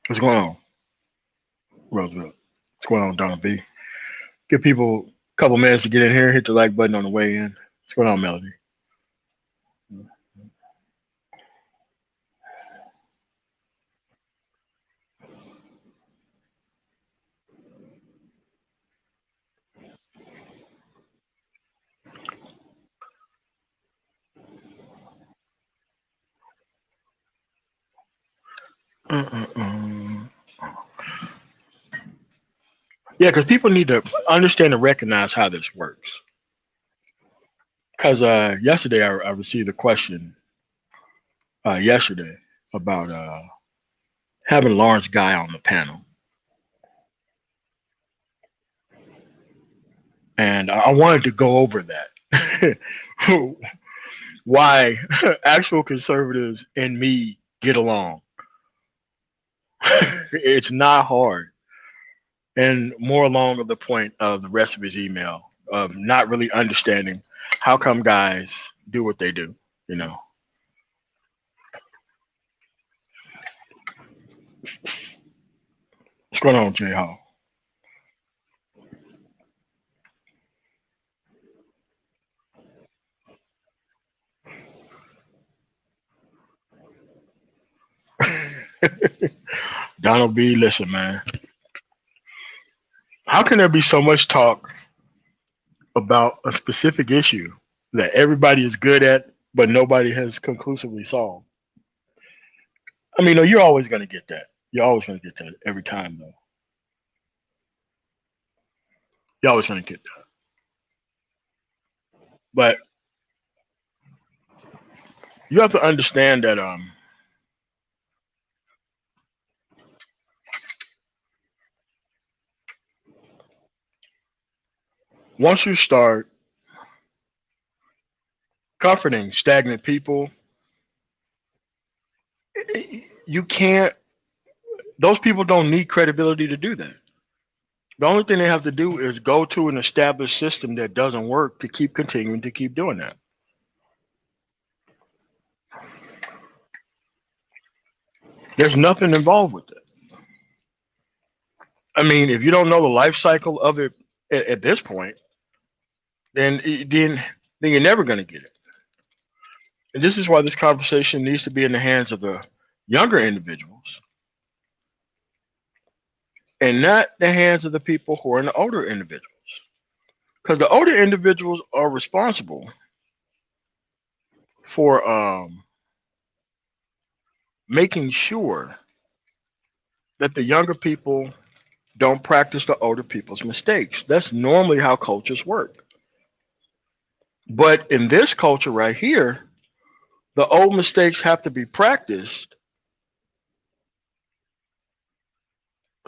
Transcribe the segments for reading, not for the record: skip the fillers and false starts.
What's going on, Roosevelt? What's going on, Donna B? Give people a couple minutes to get in here. Hit the like button on the way in. What's going on, Melody? Uh-uh-uh. Yeah, because people need to understand and recognize how this works. Because yesterday I received a question yesterday about having Lawrence Guy on the panel, and I wanted to go over that. Why actual conservatives and me get along. It's not hard, and more along of the point of the rest of his email of not really understanding how come guys do what they do. You know, what's going on, Jay Hall? Donald B. Listen, man, how can there be so much talk about a specific issue that everybody is good at, but nobody has conclusively solved? I mean, no, you're always going to get that. You're always going to get that every time, though. You're always going to get that. But you have to understand that once you start comforting stagnant people, you can't. Those people don't need credibility to do that. The only thing they have to do is go to an established system that doesn't work to keep continuing to keep doing that. There's nothing involved with it. I mean, if you don't know the life cycle of it at this point, then then you're never going to get it. And this is why this conversation needs to be in the hands of the younger individuals and not the hands of the people who are in the older individuals. Because the older individuals are responsible for making sure that the younger people don't practice the older people's mistakes. That's normally how cultures work. But in this culture right here, the old mistakes have to be practiced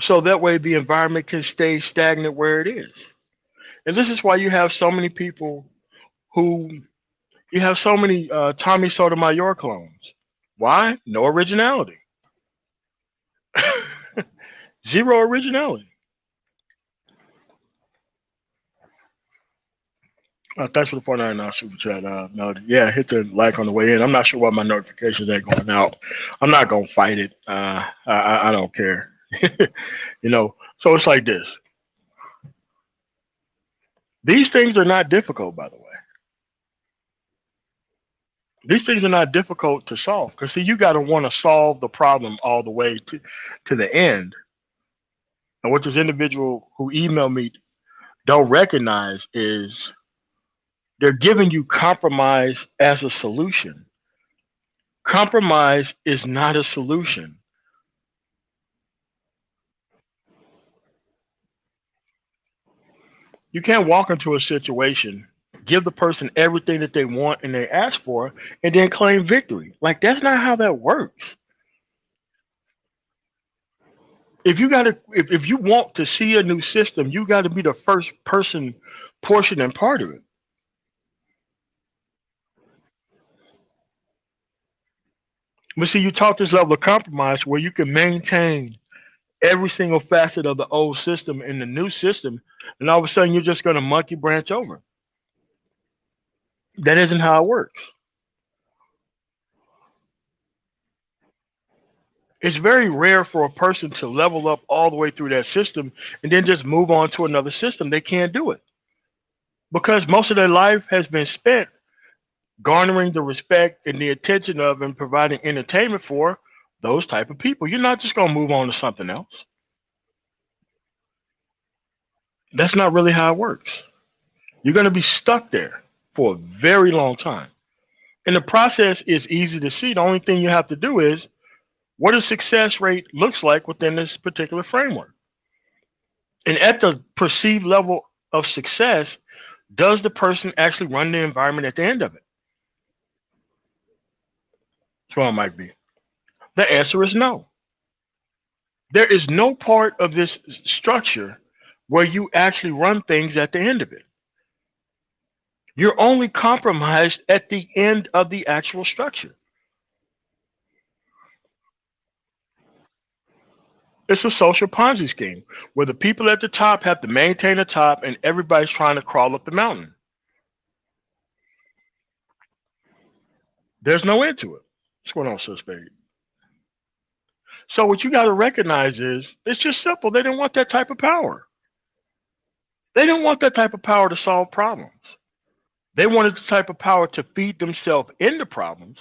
so that way the environment can stay stagnant where it is. And this is why you have so many people who you have so many Tommy Sotomayor clones. Why? No originality. Zero originality. Thanks for the 49 super chat, Melody. Yeah, hit the like on the way in. I'm not sure why my notifications ain't going out. I'm not gonna fight it. I don't care. You know. So it's like this. These things are not difficult, by the way. These things are not difficult to solve because see, you got to want to solve the problem all the way to the end. And what this individual who emailed me don't recognize is they're giving you compromise as a solution. Compromise is not a solution. You can't walk into a situation, give the person everything that they want and they ask for, and then claim victory. Like that's not how that works. If you want to see a new system, you got to be the first person portion and part of it. But see, you taught this level of compromise where you can maintain every single facet of the old system in the new system, and all of a sudden you're just going to monkey branch over. That isn't how it works. It's very rare for a person to level up all the way through that system and then just move on to another system. They can't do it because most of their life has been spent garnering the respect and the attention of and providing entertainment for those type of people. You're not just going to move on to something else. That's not really how it works. You're going to be stuck there for a very long time. And the process is easy to see. The only thing you have to do is what a success rate looks like within this particular framework. And at the perceived level of success, does the person actually run the environment at the end of it? That's what it might be. The answer is no. There is no part of this structure where you actually run things at the end of it. You're only compromised at the end of the actual structure. It's a social Ponzi scheme where the people at the top have to maintain the top and everybody's trying to crawl up the mountain. There's no end to it. What's going on, Sis Spade? So what you got to recognize is it's just simple. They didn't want that type of power. They didn't want that type of power to solve problems. They wanted the type of power to feed themselves into problems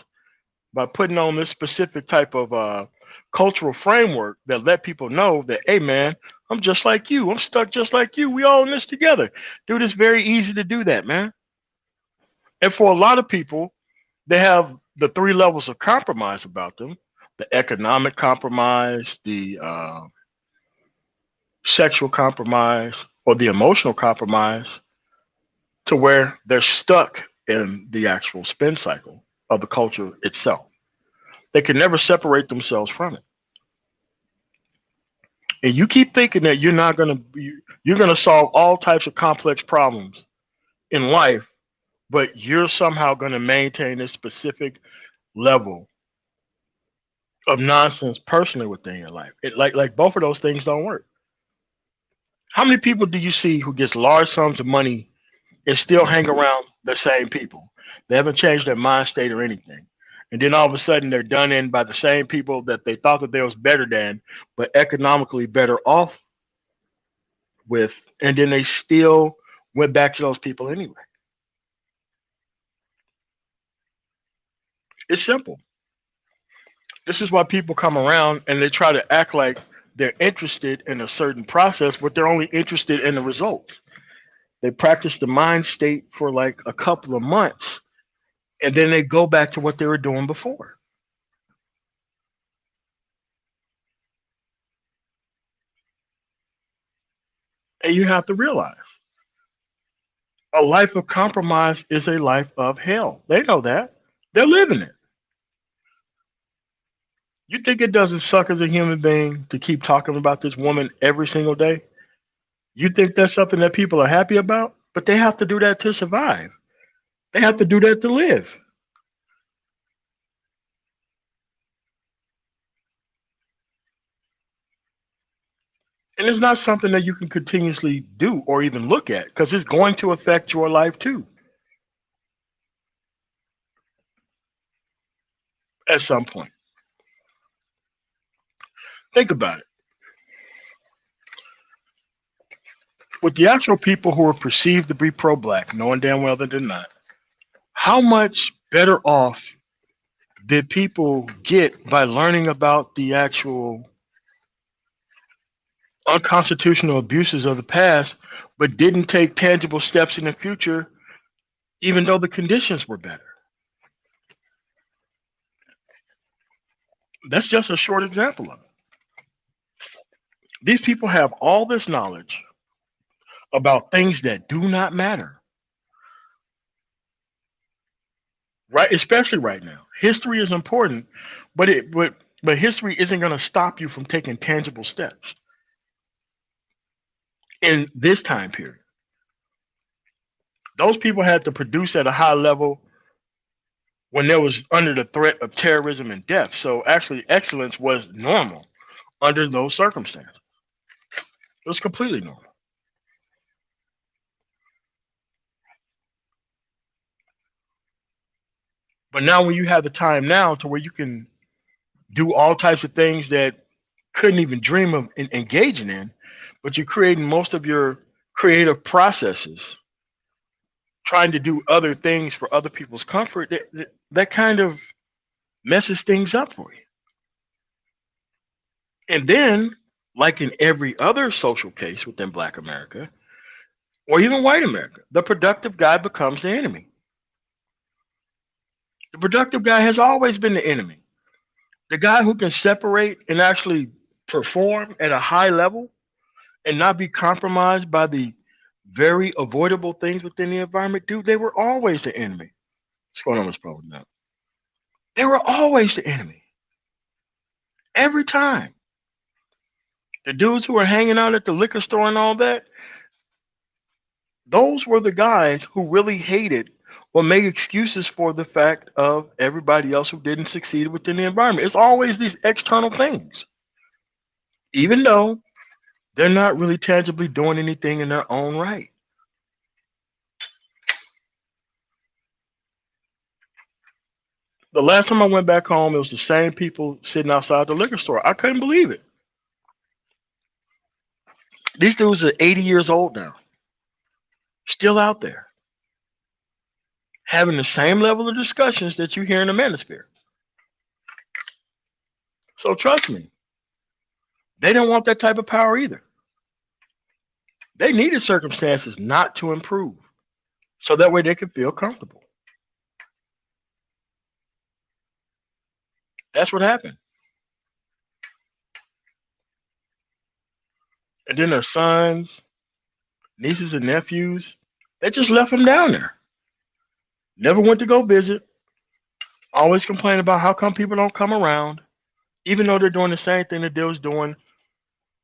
by putting on this specific type of cultural framework that let people know that, hey, man, I'm just like you. I'm stuck just like you. We all in this together. Dude, it's very easy to do that, man. And for a lot of people, they have the three levels of compromise about them: the economic compromise, the sexual compromise, or the emotional compromise, to where they're stuck in the actual spin cycle of the culture itself. They can never separate themselves from it. And you keep thinking that you're going to solve all types of complex problems in life, but you're somehow going to maintain this specific level of nonsense personally within your life. Like both of those things don't work. How many people do you see who gets large sums of money and still hang around the same people? They haven't changed their mind state or anything. And then all of a sudden they're done in by the same people that they thought that they was better than, but economically better off with, and then they still went back to those people anyway. It's simple. This is why people come around and they try to act like they're interested in a certain process, but they're only interested in the results. They practice the mind state for like a couple of months and then they go back to what they were doing before. And you have to realize a life of compromise is a life of hell. They know that. They're living it. You think it doesn't suck as a human being to keep talking about this woman every single day? You think that's something that people are happy about? But they have to do that to survive. They have to do that to live. And it's not something that you can continuously do or even look at because it's going to affect your life too at some point. Think about it. With the actual people who are perceived to be pro black, knowing damn well that they're not, how much better off did people get by learning about the actual unconstitutional abuses of the past, but didn't take tangible steps in the future, even though the conditions were better? That's just a short example of it. These people have all this knowledge about things that do not matter, right? Especially right now. History is important, but history isn't going to stop you from taking tangible steps in this time period. Those people had to produce at a high level when there was under the threat of terrorism and death. So actually, excellence was normal under those circumstances. It was completely normal. But now, when you have the time now to where you can do all types of things that couldn't even dream of engaging in, but you're creating most of your creative processes trying to do other things for other people's comfort. That kind of messes things up for you. And then, like in every other social case within Black America or even white America, the productive guy becomes the enemy. The productive guy has always been the enemy. The guy who can separate and actually perform at a high level and not be compromised by the very avoidable things within the environment, dude, they were always the enemy. What's going on with this problem now? They were always the enemy. Every time. The dudes who were hanging out at the liquor store and all that, those were the guys who really hated or made excuses for the fact of everybody else who didn't succeed within the environment. It's always these external things, even though they're not really tangibly doing anything in their own right. The last time I went back home, it was the same people sitting outside the liquor store. I couldn't believe it. These dudes are 80 years old now, still out there, having the same level of discussions that you hear in the manosphere. So trust me, they didn't want that type of power either. They needed circumstances not to improve so that way they could feel comfortable. That's what happened. And then their sons, nieces, and nephews, they just left them down there. Never went to go visit. Always complain about how come people don't come around, even though they're doing the same thing that they was doing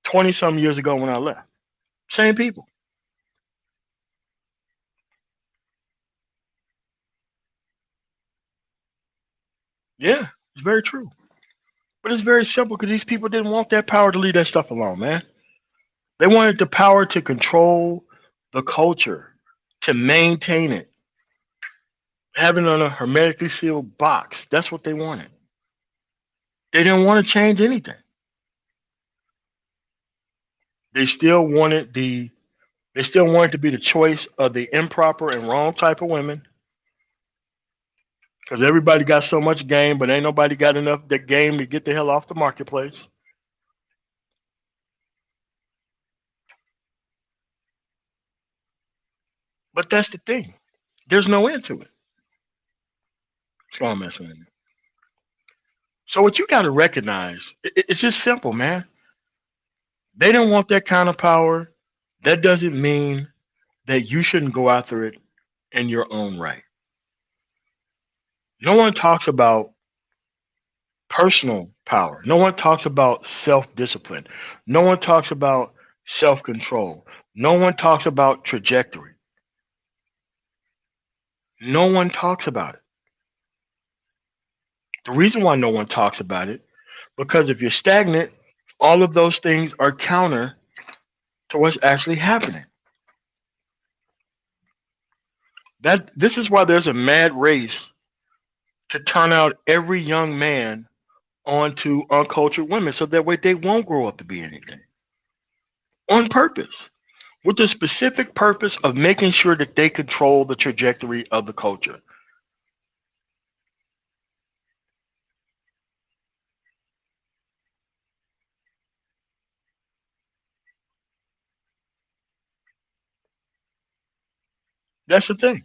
20 some years ago when I left. Same people. Yeah, it's very true. But it's very simple because these people didn't want that power to leave that stuff alone, man. They wanted the power to control the culture, to maintain it, have it on a hermetically sealed box. That's what they wanted. They didn't want to change anything. They still wanted the they still wanted to be the choice of the improper and wrong type of women because everybody got so much game, but ain't nobody got enough that game to get the hell off the marketplace. But that's the thing. There's no end to it. So I'm messing with you. So what you got to recognize, it's just simple, man. They don't want that kind of power. That doesn't mean that you shouldn't go after it in your own right. No one talks about personal power. No one talks about self discipline. No one talks about self control. No one talks about trajectory. No one talks about it. The reason why no one talks about it, because if you're stagnant, all of those things are counter to what's actually happening. That this is why there's a mad race to turn out every young man onto uncultured women so that way they won't grow up to be anything. On purpose. With the specific purpose of making sure that they control the trajectory of the culture. That's the thing.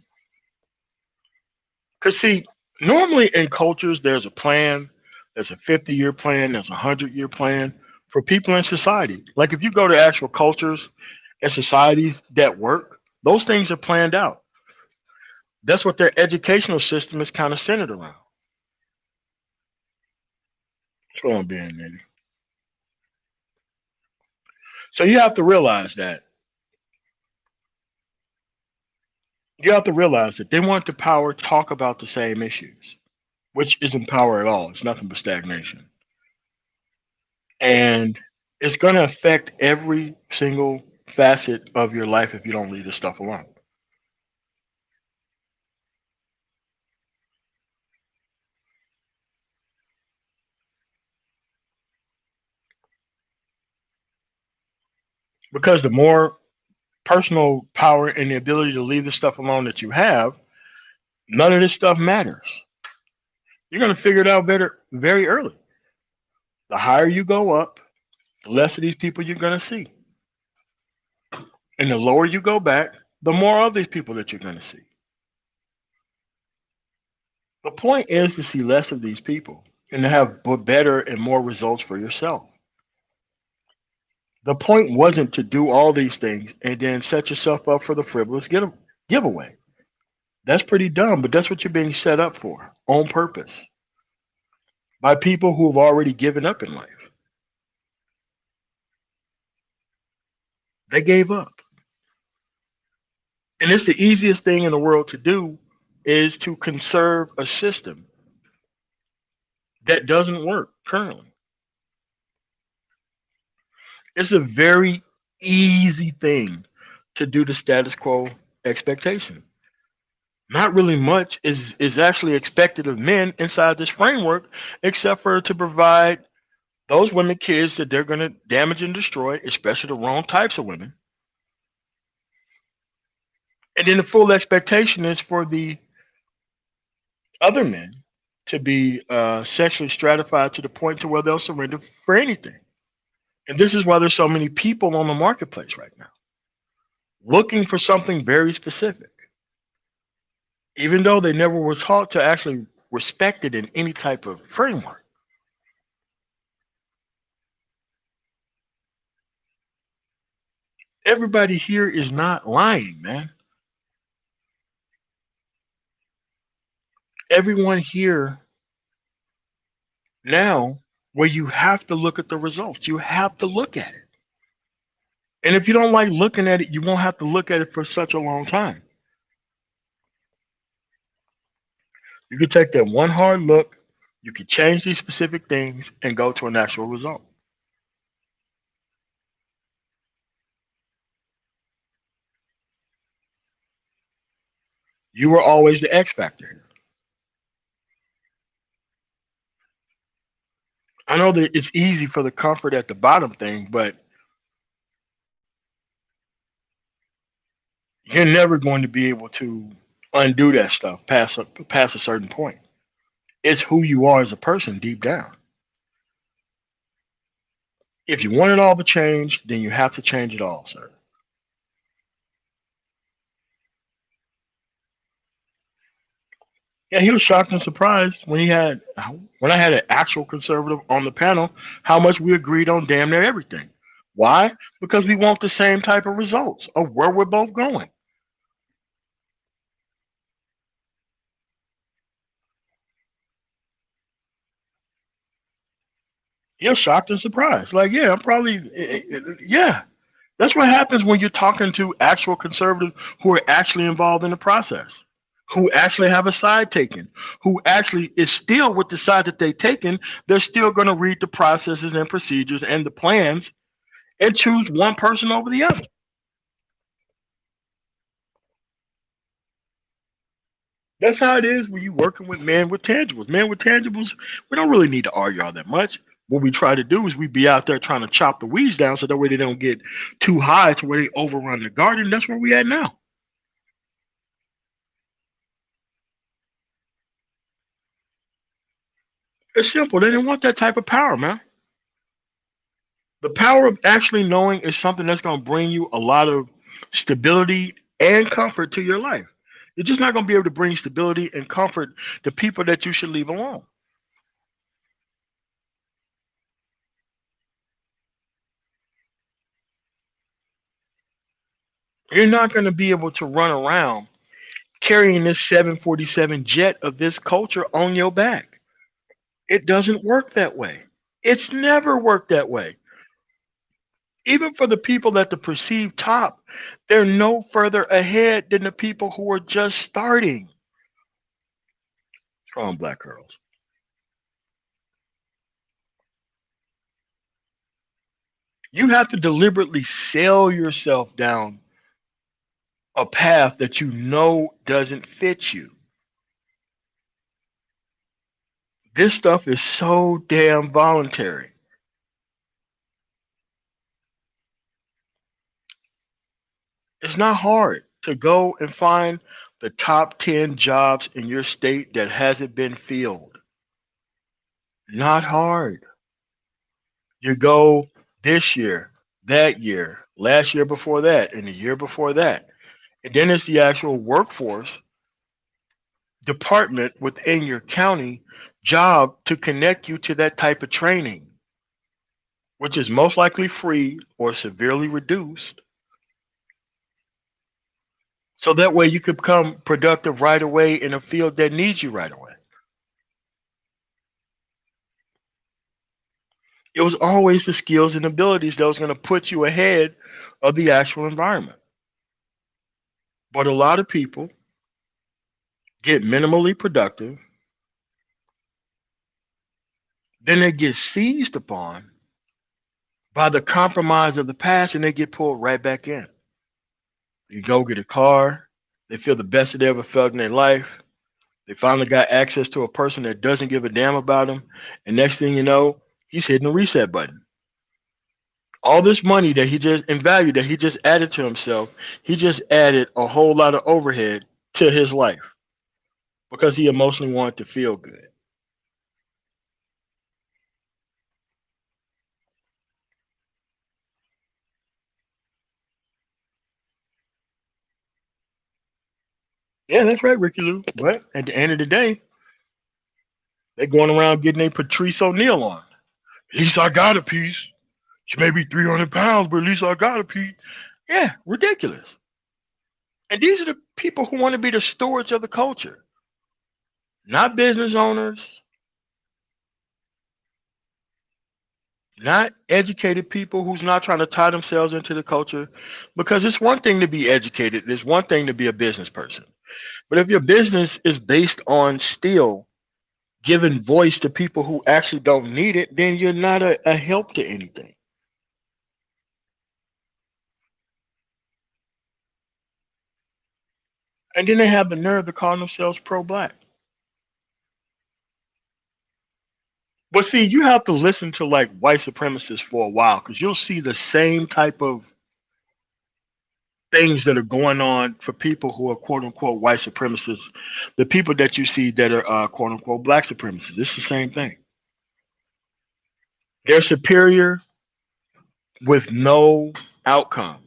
Because, see, normally in cultures, there's a plan, there's a 50-year plan, there's a 100-year plan for people in society. Like if you go to actual cultures and societies that work, those things are planned out. That's what their educational system is kind of centered around. What's going on, Ben, maybe? So you have to realize that they want the power to talk about the same issues, which isn't power at all. It's nothing but stagnation. And it's going to affect every single facet of your life if you don't leave this stuff alone. Because the more personal power and the ability to leave the stuff alone that you have, none of this stuff matters. You're going to figure it out better very early. The higher you go up, the less of these people you're going to see. And the lower you go back, the more of these people that you're going to see. The point is to see less of these people and to have better and more results for yourself. The point wasn't to do all these things and then set yourself up for the frivolous giveaway. That's pretty dumb, but that's what you're being set up for on purpose by people who have already given up in life. They gave up. And it's the easiest thing in the world to do is to conserve a system that doesn't work currently. It's a very easy thing to do the status quo expectation. Not really much is actually expected of men inside this framework, except for to provide those women kids that they're going to damage and destroy, especially the wrong types of women. And then the full expectation is for the other men to be sexually stratified to the point to where they'll surrender for anything. And this is why there's so many people on the marketplace right now looking for something very specific, even though they never were taught to actually respect it in any type of framework. Everybody here is not lying, man. Everyone here now, where you have to look at the results, you have to look at it. And if you don't like looking at it, you won't have to look at it for such a long time. You could take that one hard look, you could change these specific things, and go to an actual result. You were always the X factor. I know that it's easy for the comfort at the bottom thing, but you're never going to be able to undo that stuff past a certain point. It's who you are as a person deep down. If you want it all to change, then you have to change it all, sir. Yeah, he was shocked and surprised when I had an actual conservative on the panel how much we agreed on damn near everything. Why? Because we want the same type of results of where we're both going. You're shocked and surprised. Like, yeah, I'm probably, yeah. That's what happens when you're talking to actual conservatives who are actually involved in the process, who actually have a side taken, who actually is still with the side that they've taken. They're still going to read the processes and procedures and the plans and choose one person over the other. That's how it is when you're working with men with tangibles. Men with tangibles, we don't really need to argue all that much. What we try to do is we be out there trying to chop the weeds down so that way they don't get too high to where they overrun the garden. That's where we at now. It's simple. They didn't want that type of power, man. The power of actually knowing is something that's going to bring you a lot of stability and comfort to your life. You're just not going to be able to bring stability and comfort to people that you should leave alone. You're not going to be able to run around carrying this 747 jet of this culture on your back. It doesn't work that way. It's never worked that way. Even for the people at the perceived top, they're no further ahead than the people who are just starting. Strong black girls. You have to deliberately sell yourself down a path that you know doesn't fit you. This stuff is so damn voluntary. It's not hard to go and find the top 10 jobs in your state that hasn't been filled. Not hard. You go this year, that year, last year before that, and the year before that. And then it's the actual workforce department within your county job to connect you to that type of training, which is most likely free or severely reduced. So that way you can become productive right away in a field that needs you right away. It was always the skills and abilities that was going to put you ahead of the actual environment. But a lot of people get minimally productive, then they get seized upon by the compromise of the past and they get pulled right back in. You go get a car, they feel the best that they ever felt in their life. They finally got access to a person that doesn't give a damn about them. And next thing you know, he's hitting the reset button. All this money that he just in value that he just added to himself, he just added a whole lot of overhead to his life because he emotionally wanted to feel good. Yeah, that's right, Ricky Lou. But at the end of the day, they're going around getting a Patrice O'Neal on. At least I got a piece. She may be 300 pounds, but at least I got a piece. Yeah, ridiculous. And these are the people who want to be the stewards of the culture, not business owners, not educated people who's not trying to tie themselves into the culture. Because it's one thing to be educated, it's one thing to be a business person. But if your business is based on still giving voice to people who actually don't need it, then you're not a help to anything. And then they have the nerve to call themselves pro black. But see, you have to listen to like white supremacists for a while because you'll see the same type of things that are going on for people who are quote unquote white supremacists, the people that you see that are quote unquote black supremacists. It's the same thing. They're superior with no outcomes.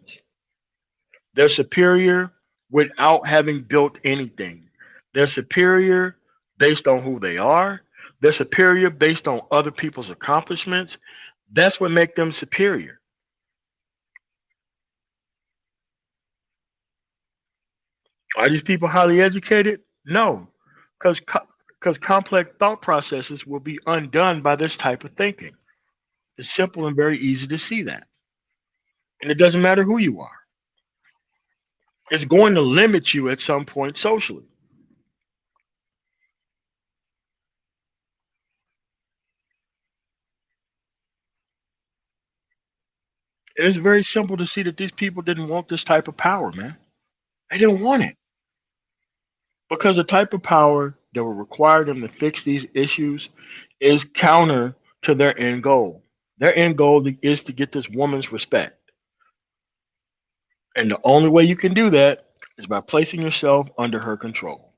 They're superior without having built anything. They're superior based on who they are. They're superior based on other people's accomplishments. That's what makes them superior. Are these people highly educated? No, because because complex thought processes will be undone by this type of thinking. It's simple and very easy to see that, and it doesn't matter who you are. It's going to limit you at some point socially. And it's very simple to see that these people didn't want this type of power, man. They didn't want it because the type of power that will require them to fix these issues is counter to their end goal. Their end goal is to get this woman's respect. And the only way you can do that is by placing yourself under her control.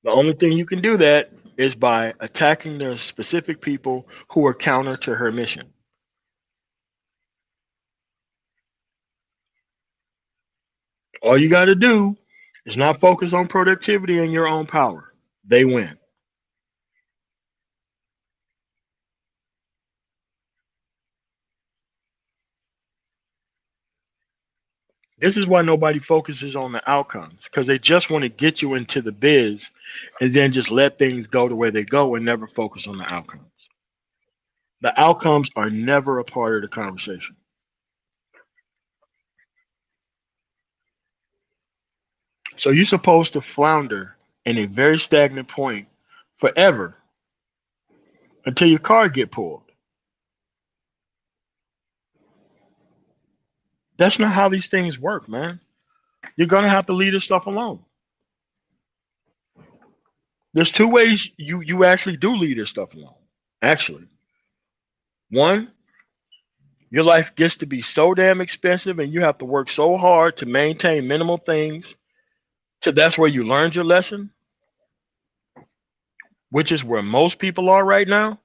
The only thing you can do that is by attacking the specific people who are counter to her mission. All you got to do is not focus on productivity and your own power. They win. This is why nobody focuses on the outcomes because they just want to get you into the biz and then just let things go the way they go and never focus on the outcomes. The outcomes are never a part of the conversation. So you're supposed to flounder in a very stagnant point forever until your car get pulled. That's not how these things work, man. You're gonna have to leave this stuff alone. There's two ways you actually do leave this stuff alone. Actually, one, Your life gets to be so damn expensive and you have to work so hard to maintain minimal things. So that's where you learned your lesson, which is where most people are right now,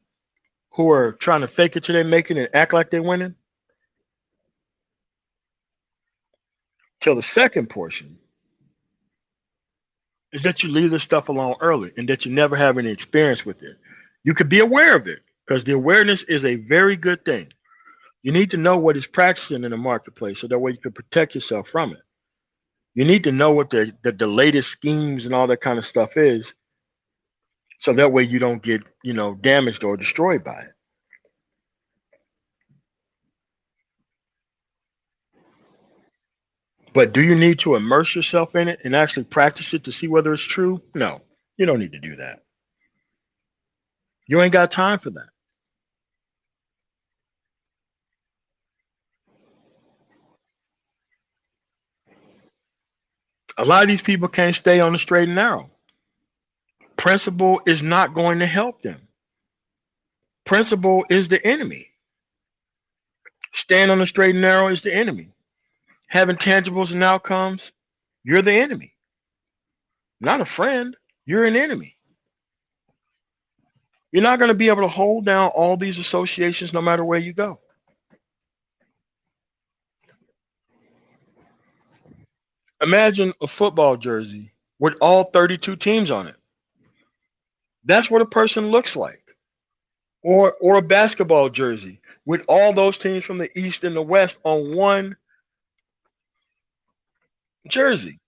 who are trying to fake it till they make it and act like they're winning. Till the second portion is that you leave this stuff alone early and that you never have any experience with it. You could be aware of it because the awareness is a very good thing. You need to know what is practicing in the marketplace so that way you can protect yourself from it. You need to know what the latest schemes and all that kind of stuff is so that way you don't get, damaged or destroyed by it. But do you need to immerse yourself in it and actually practice it to see whether it's true? No, you don't need to do that. You ain't got time for that. A lot of these people can't stay on the straight and narrow. Principle is not going to help them. Principle is the enemy. Staying on the straight and narrow is the enemy. Having tangibles and outcomes, you're the enemy. Not a friend, you're an enemy. You're not going to be able to hold down all these associations no matter where you go. Imagine a football jersey with all 32 teams on it. That's what a person looks like. Or a basketball jersey with all those teams from the East and the West on one jersey.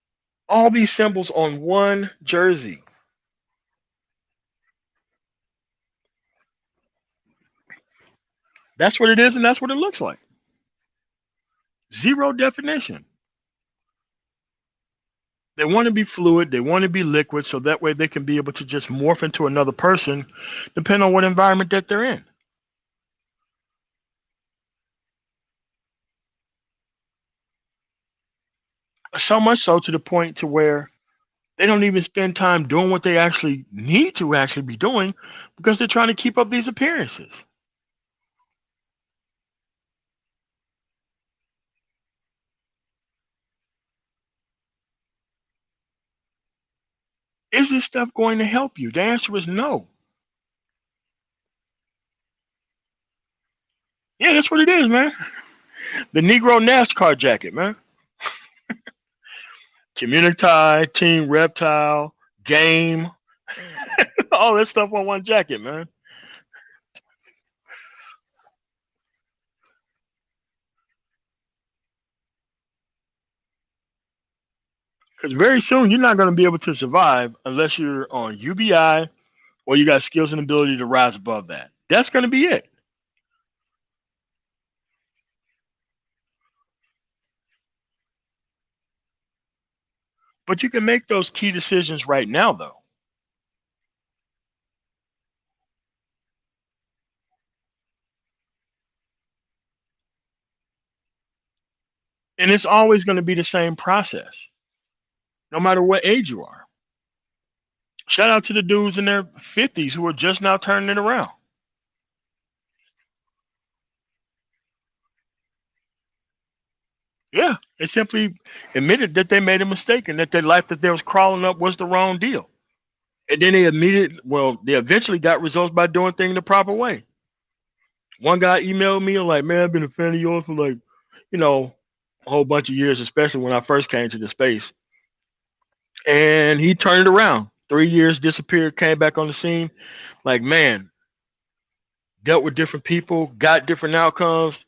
All these symbols on one jersey. That's what it is, and that's what it looks like. Zero definition. They want to be fluid, they want to be liquid, so that way they can be able to just morph into another person depending on what environment that they're in. So much so to the point to where they don't even spend time doing what they actually need to actually be doing because they're trying to keep up these appearances. Is this stuff going to help you? The answer is no. Yeah, that's what it is, man. The Negro NASCAR jacket, man. Community, Team Reptile, Game, all that stuff on one jacket, man. Because very soon you're not going to be able to survive unless you're on UBI or you got skills and ability to rise above that. That's going to be it. But you can make those key decisions right now, though. And it's always going to be the same process, no matter what age you are. Shout out to the dudes in their 50s who are just now turning it around. Yeah, they simply admitted that they made a mistake and that their life that they was crawling up was the wrong deal. And then they eventually got results by doing things the proper way. One guy emailed me and like, man, I've been a fan of yours for like, you know, a whole bunch of years, especially when I first came to the space. And he turned it around. 3 years disappeared, came back on the scene. Like, man, dealt with different people, got different outcomes,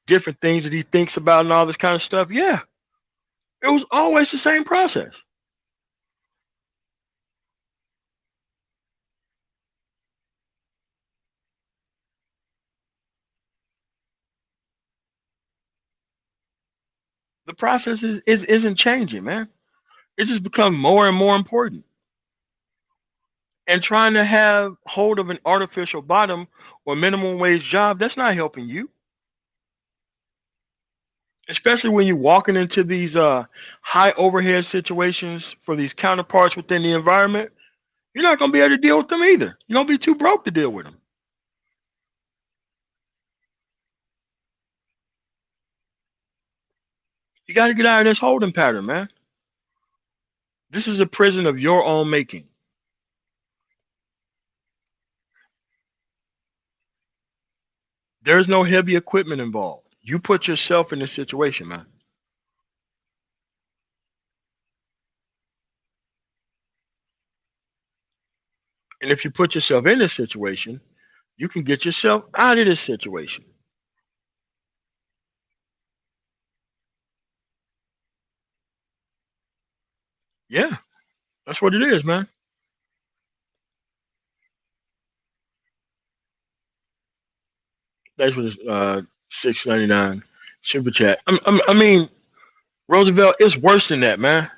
different things that he thinks about and all this kind of stuff. Yeah, it was always the same process. The process isn't changing, man. It just becomes more and more important. And trying to have hold of an artificial bottom or minimum wage job, that's not helping you. Especially when you're walking into these high overhead situations for these counterparts within the environment, you're not going to be able to deal with them either. You're going to be too broke to deal with them. You got to get out of this holding pattern, man. This is a prison of your own making. There's no heavy equipment involved. You put yourself in this situation, man. And if you put yourself in this situation, you can get yourself out of this situation. Yeah, that's what it is, man. Thanks for this 6.99 super chat. I mean, Roosevelt, it's worse than that, man.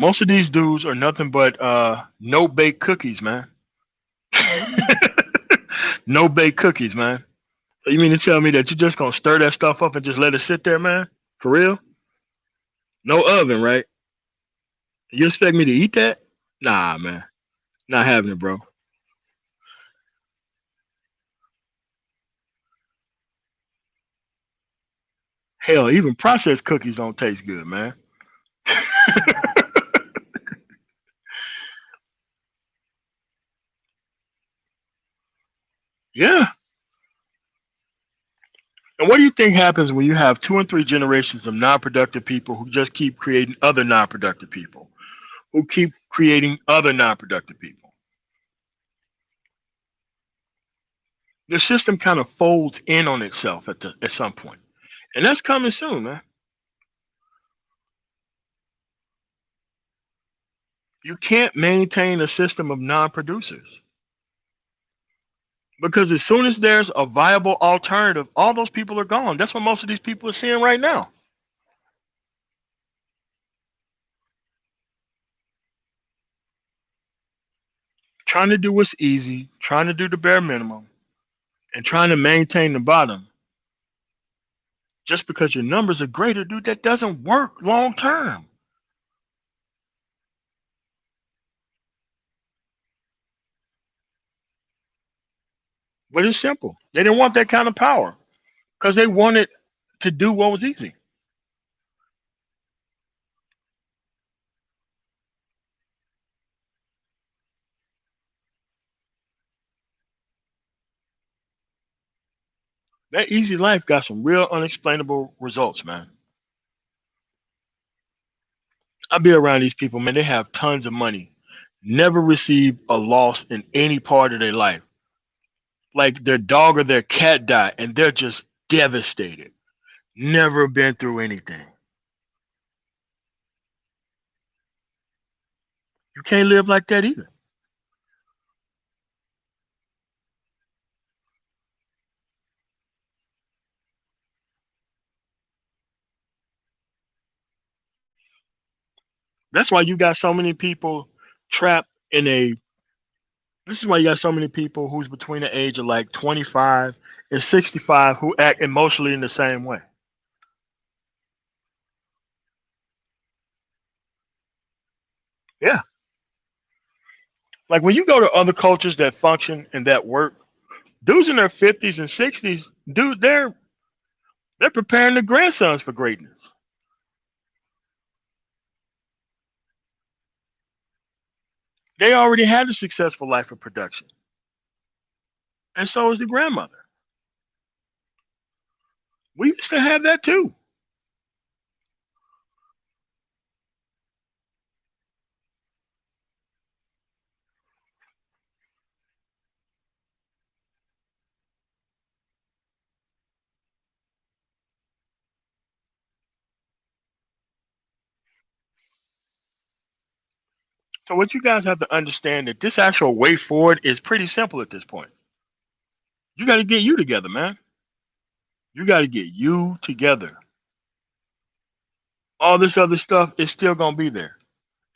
Most of these dudes are nothing but no bake cookies, man. No bake cookies, man. So you mean to tell me that you're just gonna stir that stuff up and just let it sit there, man? For real? No oven, right? You expect me to eat that? Nah, man. Not having it, bro. Hell, even processed cookies don't taste good, man. Yeah. And what do you think happens when you have two and three generations of non-productive people who just keep creating other non-productive people, who keep creating other non-productive people? The system kind of folds in on itself at some point, and that's coming soon, man. You can't maintain a system of non-producers because as soon as there's a viable alternative, all those people are gone. That's what most of these people are seeing right now. Trying to do what's easy, trying to do the bare minimum, and trying to maintain the bottom just because your numbers are greater, dude, that doesn't work long term. But it's simple. They didn't want that kind of power because they wanted to do what was easy. That easy life got some real unexplainable results, man. I be around these people, man. They have tons of money, never received a loss in any part of their life. Like their dog or their cat died, and they're just devastated. Never been through anything. You can't live like that either. That's why you got so many people trapped in a. This is why you got so many people who's between the age of like 25 and 65 who act emotionally in the same way. Yeah. Like when you go to other cultures that function and that work, dudes in their 50s and 60s, dude, they're preparing their grandsons for greatness. They already had a successful life of production. And so is the grandmother. We used to have that too. So what you guys have to understand that this actual way forward is pretty simple at this point. You got to get you together, man. You got to get you together. All this other stuff is still going to be there.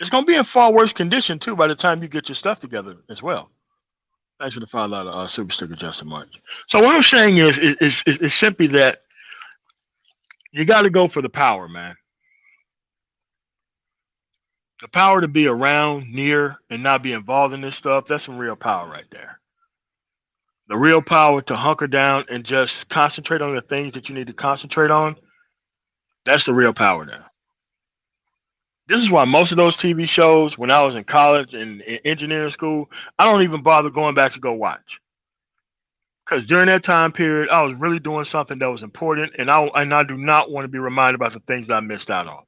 It's going to be in far worse condition too by the time you get your stuff together as well. Thanks for the $5 super sticker, Justin March. So what I'm saying is simply that you got to go for the power, man. The power to be around, near, and not be involved in this stuff. That's some real power right there. The real power to hunker down and just concentrate on the things that you need to concentrate on. That's the real power now. This is why most of those TV shows, when I was in college and in engineering school, I don't even bother going back to go watch. Because during that time period, I was really doing something that was important, and I do not want to be reminded about the things that I missed out on.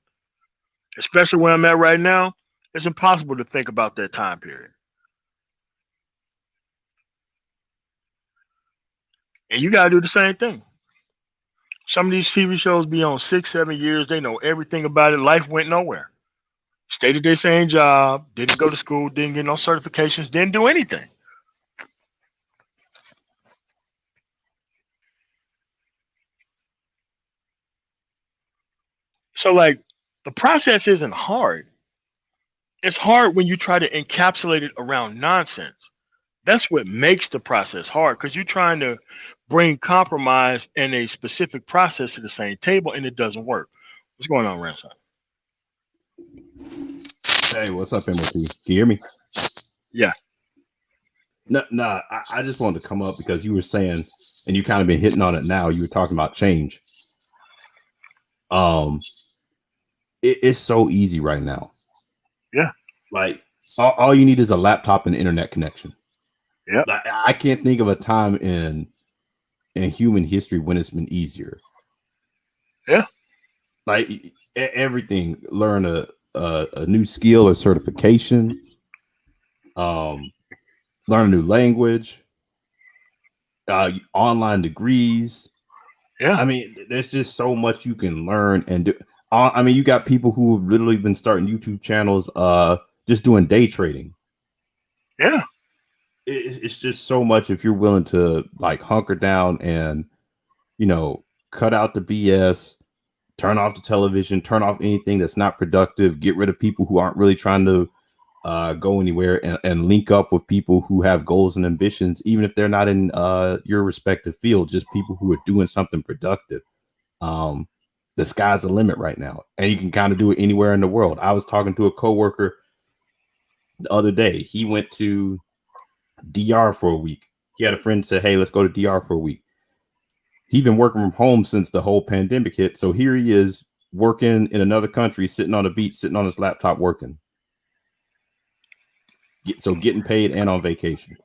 Especially where I'm at right now, it's impossible to think about that time period. And you gotta do the same thing. Some of these TV shows be on 6, 7 years. They know everything about it. Life went nowhere. Stayed at their same job. Didn't go to school. Didn't get no certifications. Didn't do anything. So like, the process isn't hard. It's hard when you try to encapsulate it around nonsense. That's what makes the process hard because you're trying to bring compromise and a specific process to the same table and it doesn't work. What's going on, Ransom? Hey, what's up, MOT? Can you hear me? Yeah. No, nah, I just wanted to come up because you were saying, and you kind of been hitting on it now. You were talking about change. Um, it's so easy right now. Yeah. Like all you need is a laptop and internet connection. Yeah. Like, I can't think of a time in human history when it's been easier. Yeah. Like everything, learn a new skill or certification. Um, learn a new language. Online degrees. Yeah. I mean, there's just so much you can learn and do. I mean, you got people who have literally been starting YouTube channels, just doing day trading. Yeah. It's just so much if you're willing to like hunker down and cut out the BS, turn off the television, turn off anything that's not productive, get rid of people who aren't really trying to go anywhere, and link up with people who have goals and ambitions, even if they're not in your respective field, just people who are doing something productive. Um, the sky's the limit right now, and you can kind of do it anywhere in the world. I was talking to a coworker the other day. He went to DR for a week. He had a friend say, "Hey, let's go to DR for a week." He'd been working from home since the whole pandemic hit, so here he is working in another country, sitting on the beach, sitting on his laptop working. So getting paid and on vacation.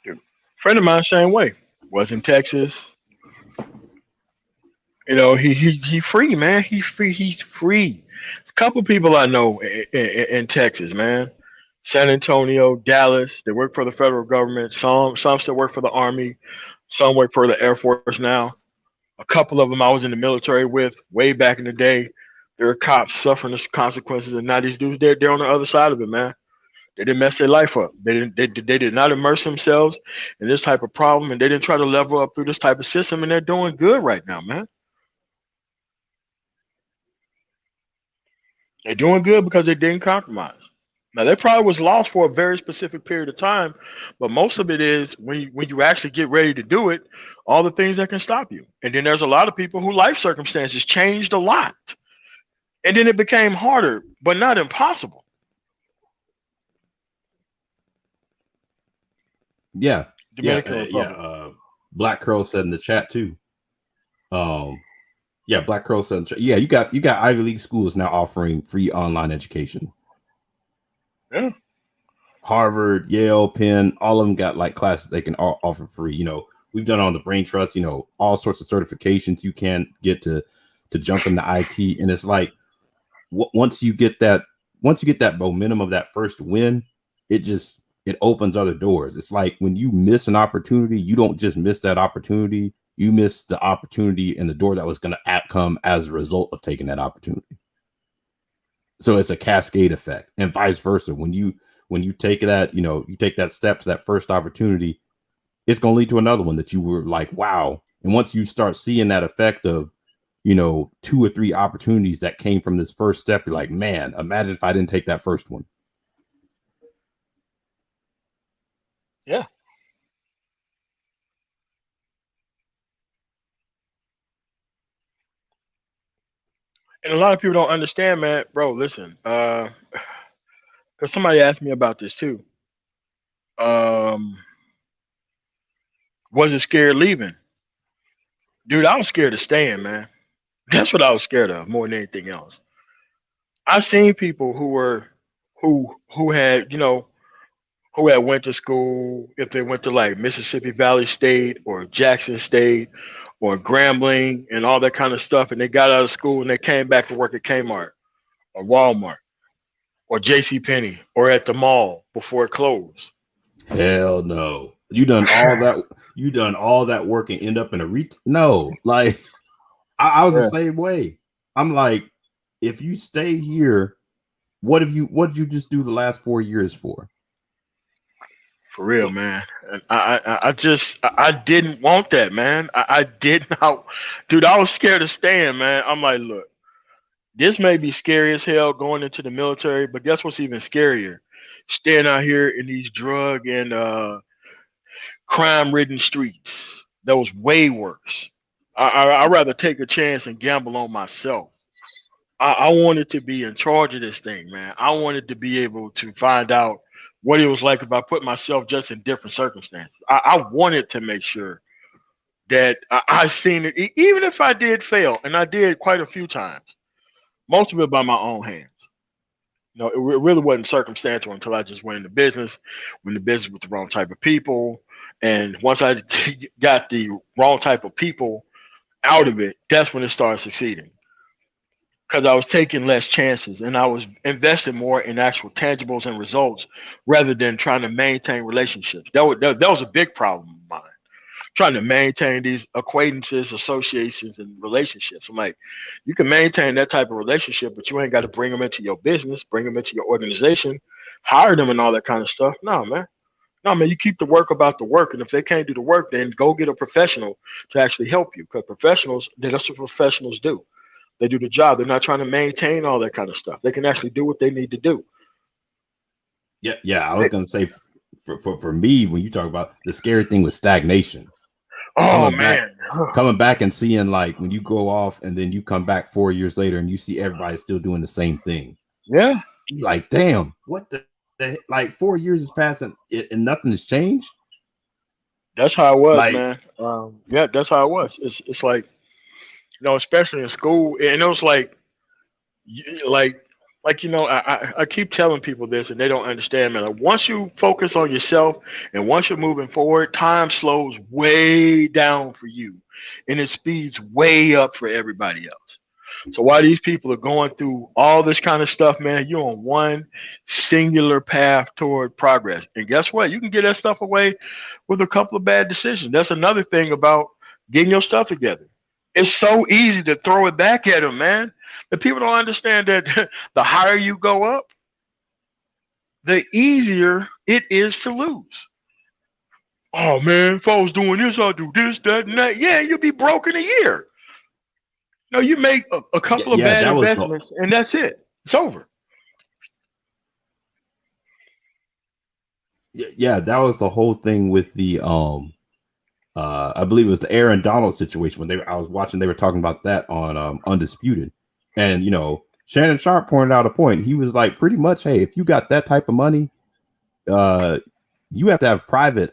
Dude, friend of mine, same way. Was in Texas. He free, man. He's free. He's free. A couple people I know in Texas, man. San Antonio, Dallas. They work for the federal government. Some still work for the army. Some work for the Air Force now. A couple of them I was in the military with way back in the day. There were cops suffering the consequences, and now these dudes they're on the other side of it, man. They didn't mess their life up. They did not immerse themselves in this type of problem, and they didn't try to level up through this type of system, and they're doing good right now, man. They're doing good because they didn't compromise. Now they probably was lost for a very specific period of time, but most of it is when you actually get ready to do it, all the things that can stop you. And then there's a lot of people who life circumstances changed a lot, and then it became harder, but not impossible. Yeah, Dominican Republic. Black Curl said in the chat too. Um, yeah, Black Curl said, yeah, you got Ivy League schools now offering free online education. Yeah. Harvard, Yale, Penn, all of them got like classes they can offer free. We've done it on the Brain Trust. All sorts of certifications you can get to jump into IT, and it's like once you get that momentum of that first win, it opens other doors. It's like when you miss an opportunity, you don't just miss that opportunity. You miss the opportunity and the door that was going to come as a result of taking that opportunity. So it's a cascade effect, and vice versa. When you take that, you take that step to that first opportunity, it's going to lead to another one that you were like, wow. And once you start seeing that effect of, two or three opportunities that came from this first step, you're like, man, imagine if I didn't take that first one. Yeah. And a lot of people don't understand, man. Bro, listen. Because somebody asked me about this too. Um, Was it scared leaving? Dude, I was scared of staying, man. That's what I was scared of more than anything else. I've seen people who had, who had went to school, if they went to like Mississippi Valley State or Jackson State or Grambling and all that kind of stuff, and they got out of school and they came back to work at Kmart or Walmart or J.C. Penney or at the mall before it closed. Hell no. You done all that. You done all that work and end up in a no. Like I was the Yeah, same way. I'm like, if you stay here, what did you just do the last 4 years for? for real, man. And I didn't want that, man. I did not, dude. I was scared of staying, man. I'm like, look, this may be scary as hell going into the military, but guess what's even scarier? Staying out here in these drug and crime-ridden streets. That was way worse. I'd rather take a chance and gamble on myself. I wanted to be in charge of this thing, man. I wanted to be able to find out what it was like if I put myself just in different circumstances. I wanted to make sure that I seen it, even if I did fail, and I did quite a few times, most of it by my own hands. It really wasn't circumstantial until I just went into business with the wrong type of people. And once I got the wrong type of people out of it, that's when it started succeeding. Because I was taking less chances and I was investing more in actual tangibles and results rather than trying to maintain relationships. That was a big problem of mine. Trying to maintain these acquaintances, associations, and relationships. I'm like, you can maintain that type of relationship, but you ain't got to bring them into your business, bring them into your organization, hire them, and all that kind of stuff. No, man. No, man. You keep the work about the work, and if they can't do the work, then go get a professional to actually help you. Because professionals, that's what professionals do. They do the job. They're not trying to maintain all that kind of stuff. They can actually do what they need to do. Yeah. I was gonna say for me, when you talk about the scary thing with stagnation, Oh coming back, man. coming back and seeing like when you go off and then you come back 4 years later and you see everybody still doing the same thing. Yeah. You're like, damn, what like 4 years is passing and nothing has changed. That's how it was, Like, man. Yeah, that's how it was. It's like, especially in school, and it was like, like, I keep telling people this, and they don't understand, man. Like, once you focus on yourself, and once you're moving forward, time slows way down for you, and it speeds way up for everybody else. So while these people are going through all this kind of stuff, man, you're on one singular path toward progress. And guess what? You can get that stuff away with a couple of bad decisions. That's another thing about getting your stuff together. It's so easy to throw it back at them, man. The people don't understand that the higher you go up, the easier it is to lose. Oh man, if I was doing this, I'll do this, that, and that. Yeah, you'll be broke in a year. No, you make a couple of yeah, bad that was investments, and that's it. It's over. yeah, that was the whole thing with the I believe it was the Aaron Donald situation when I was watching, they were talking about that on Undisputed. And Shannon Sharp pointed out a point. He was like, pretty much, hey, if you got that type of money, uh you have to have private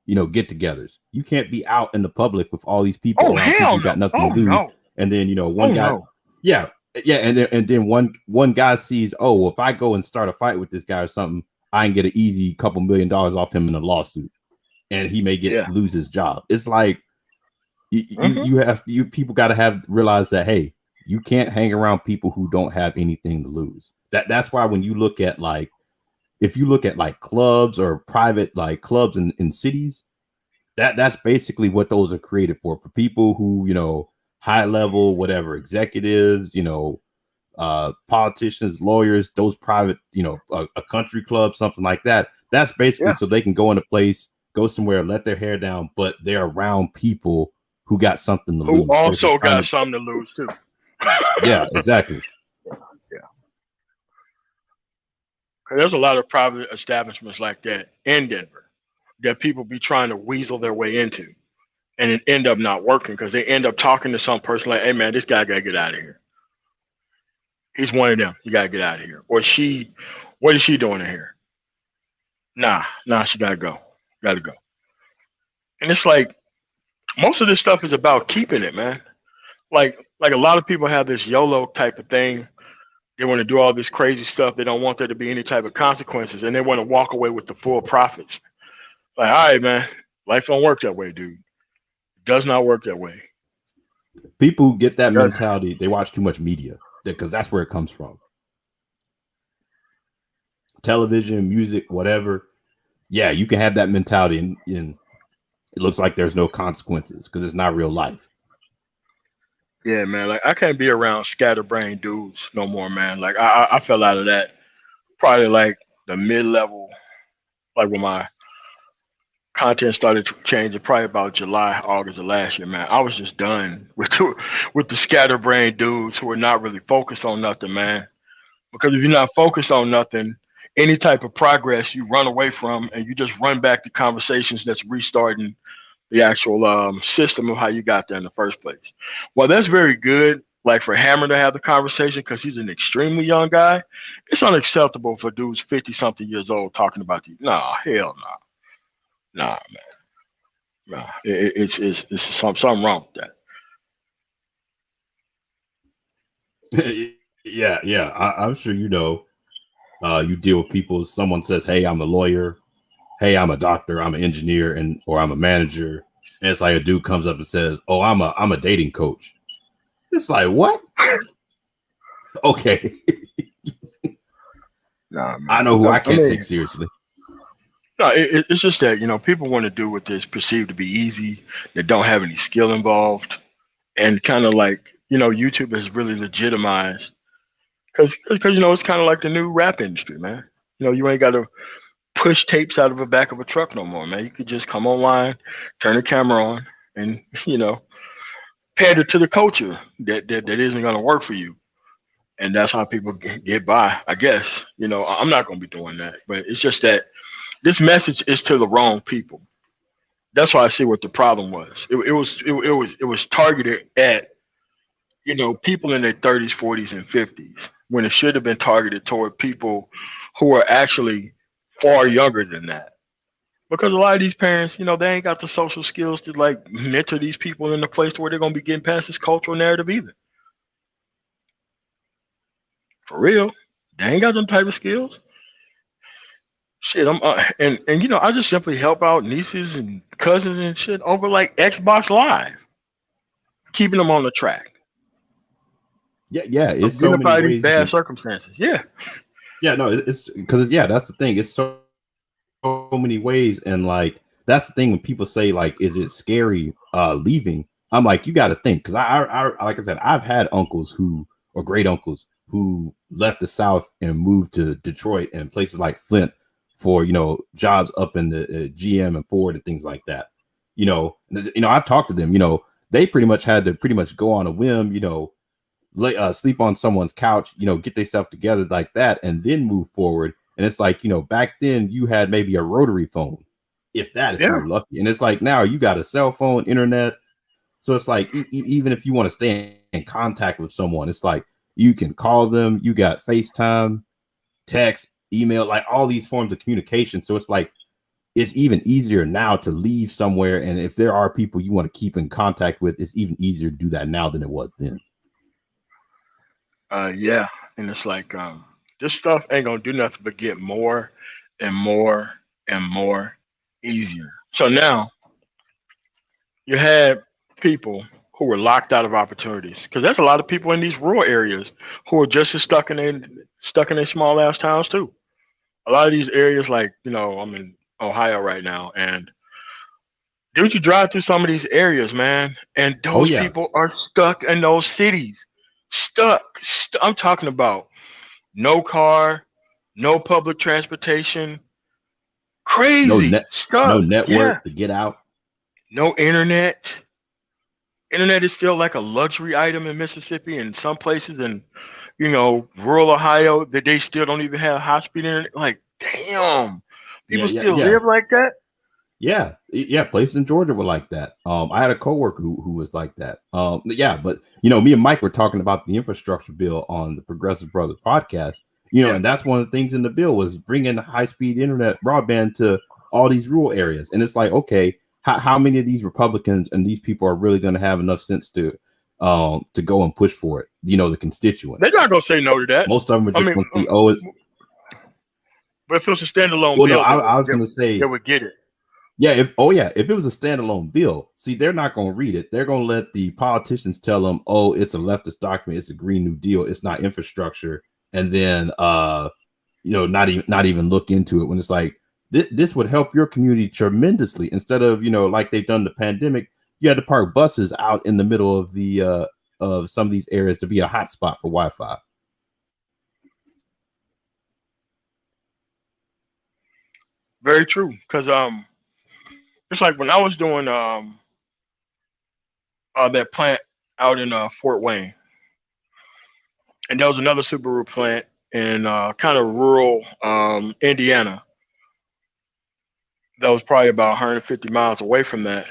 get-togethers. You can't be out in the public with all these people Oh around people hell who got no! nothing to Oh lose. no! And then one Oh guy, no! yeah, and then one guy sees, oh, well, if I go and start a fight with this guy or something, I can get an easy couple $1 million off him in a lawsuit, and he may Yeah. lose his job. It's like Hmm. you people got to have realize that, hey, you can't hang around people who don't have anything to lose. That's why when you look at like, if you look at like clubs or private like clubs in cities, that's basically what those are created for people who high level whatever executives, politicians, lawyers, those private, a country club, something like that. That's basically Yeah. so they can go in a place, go somewhere, let their hair down, but they're around people who got something to Who lose versus also trying got to. something to lose too. Yeah, exactly. Yeah. 'Cause there's a lot of private establishments like that in Denver that people be trying to weasel their way into, and it end up not working because they end up talking to some person like, "Hey man, this guy gotta get out of here. He's one of them. You gotta get out of here." Or she, what is she doing in here? Nah, she gotta go. Gotta go. And it's like most of this stuff is about keeping it, man. Like a lot of people have this YOLO type of thing. They want to do all this crazy stuff. They don't want there to be any type of consequences, and they want to walk away with the full profits. Like, all right, man, life don't work that way, dude. It does not work that way. People get that Does- mentality. They watch too much media because that's where it comes from. Television, music, whatever. Yeah, you can have that mentality, and it looks like there's no consequences because it's not real life. Yeah, man. Like I can't be around scatterbrained dudes no more, man. Like I fell out of that probably like the mid level, like when my content started changing, probably about July, August of last year, man. I was just done with with the scatterbrained dudes who are not really focused on nothing, man. Because if you're not focused on nothing, any type of progress you run away from, and you just run back to conversations that's restarting the actual system of how you got there in the first place. Well, that's very good. Like for Hammer to have the conversation because he's an extremely young guy, it's unacceptable for dudes 50 something years old talking about these. Nah, hell nah, nah. It's something wrong with that. Yeah. I'm sure you know. You deal with people. Someone says, "Hey, I'm a lawyer. Hey, I'm a doctor. I'm an engineer, and or I'm a manager." And it's like a dude comes up and says, "Oh, I'm a dating coach." It's like, what? Okay, Nah, I man. know who I I can't mean, take seriously. no, it's just that people want to do what is perceived to be easy that don't have any skill involved, and kind of like YouTube has really legitimized because it's kind of like the new rap industry, man. You ain't got to push tapes out of the back of a truck no more, man. You could just come online, turn the camera on, and pander to the culture that isn't going to work for you, and that's how people get by. I guess I'm not going to be doing that, but it's just that this message is to the wrong people. That's why I see what the problem was. It was targeted at people in their 30s, 40s, and 50s when it should have been targeted toward people who are actually far younger than that. Because a lot of these parents, they ain't got the social skills to like mentor these people in the place where they're gonna be getting past this cultural narrative either. For real, they ain't got them type of skills. Shit, and I just simply help out nieces and cousins and shit over like Xbox Live, keeping them on the track Yeah. It's of getting so up many out of these ways you bad can. circumstances. Yeah, Yeah, no, it's because yeah, that's the thing. It's so many ways, and like that's the thing when people say like, "Is it scary leaving?" I'm like, you got to think because I like I said, I've had uncles who or great uncles who left the South and moved to Detroit and places like Flint for jobs up in the GM and Ford and things like that. I've talked to them. They pretty much had to pretty much go on a whim. Sleep on someone's couch, get themselves together like that, and then move forward. And it's like, back then you had maybe a rotary phone, if you yeah. were lucky. And it's like now you got a cell phone, internet. So it's like even if you want to stay in contact with someone, it's like you can call them. You got FaceTime, text, email, like all these forms of communication. So it's like it's even easier now to leave somewhere. And if there are people you want to keep in contact with, it's even easier to do that now than it was then. Yeah, and it's like this stuff ain't gonna do nothing but get more and more and more easier. So now you had people who were locked out of opportunities because there's a lot of people in these rural areas who are just as stuck in their small ass towns too. A lot of these areas, like I'm in Ohio right now, and dude, you drive through some of these areas, man, and Oh those yeah. people are stuck in those cities. Stuck. I'm talking about no car, no public transportation, No crazy, net, no stuck. Yeah, network to get out. no internet. Internet is still like a luxury item in Mississippi and some places in rural Ohio that they still don't even have high speed internet. Like, damn, Yeah, people yeah, still yeah, live like that. yeah. Places in Georgia were like that. I had a coworker who was like that. Yeah, but me and Mike were talking about the infrastructure bill on the Progressive Brothers podcast. Yeah, And that's one of the things in the bill was bringing high speed internet broadband to all these rural areas. And it's like, okay, how many of these Republicans and these people are really going to have enough sense to go and push for it? You know, the constituent. They're not gonna say no to that. Most of them are I just mean, going to see, oh, it's but if it's a standalone well, no, bill, I was going to they say, would get it. yeah, if it was a standalone bill, see, they're not going to read it. They're going to let the politicians tell them, oh, it's a leftist document, it's a Green New Deal, it's not infrastructure, and then not even look into it when it's like this would help your community tremendously. Instead of like they've done the pandemic, you had to park buses out in the middle of the of some of these areas to be a hotspot for Wi-Fi. Very true. Because it's like when I was doing that plant out in Fort Wayne, and there was another Subaru plant in kind of rural Indiana that was probably about 150 miles away from that.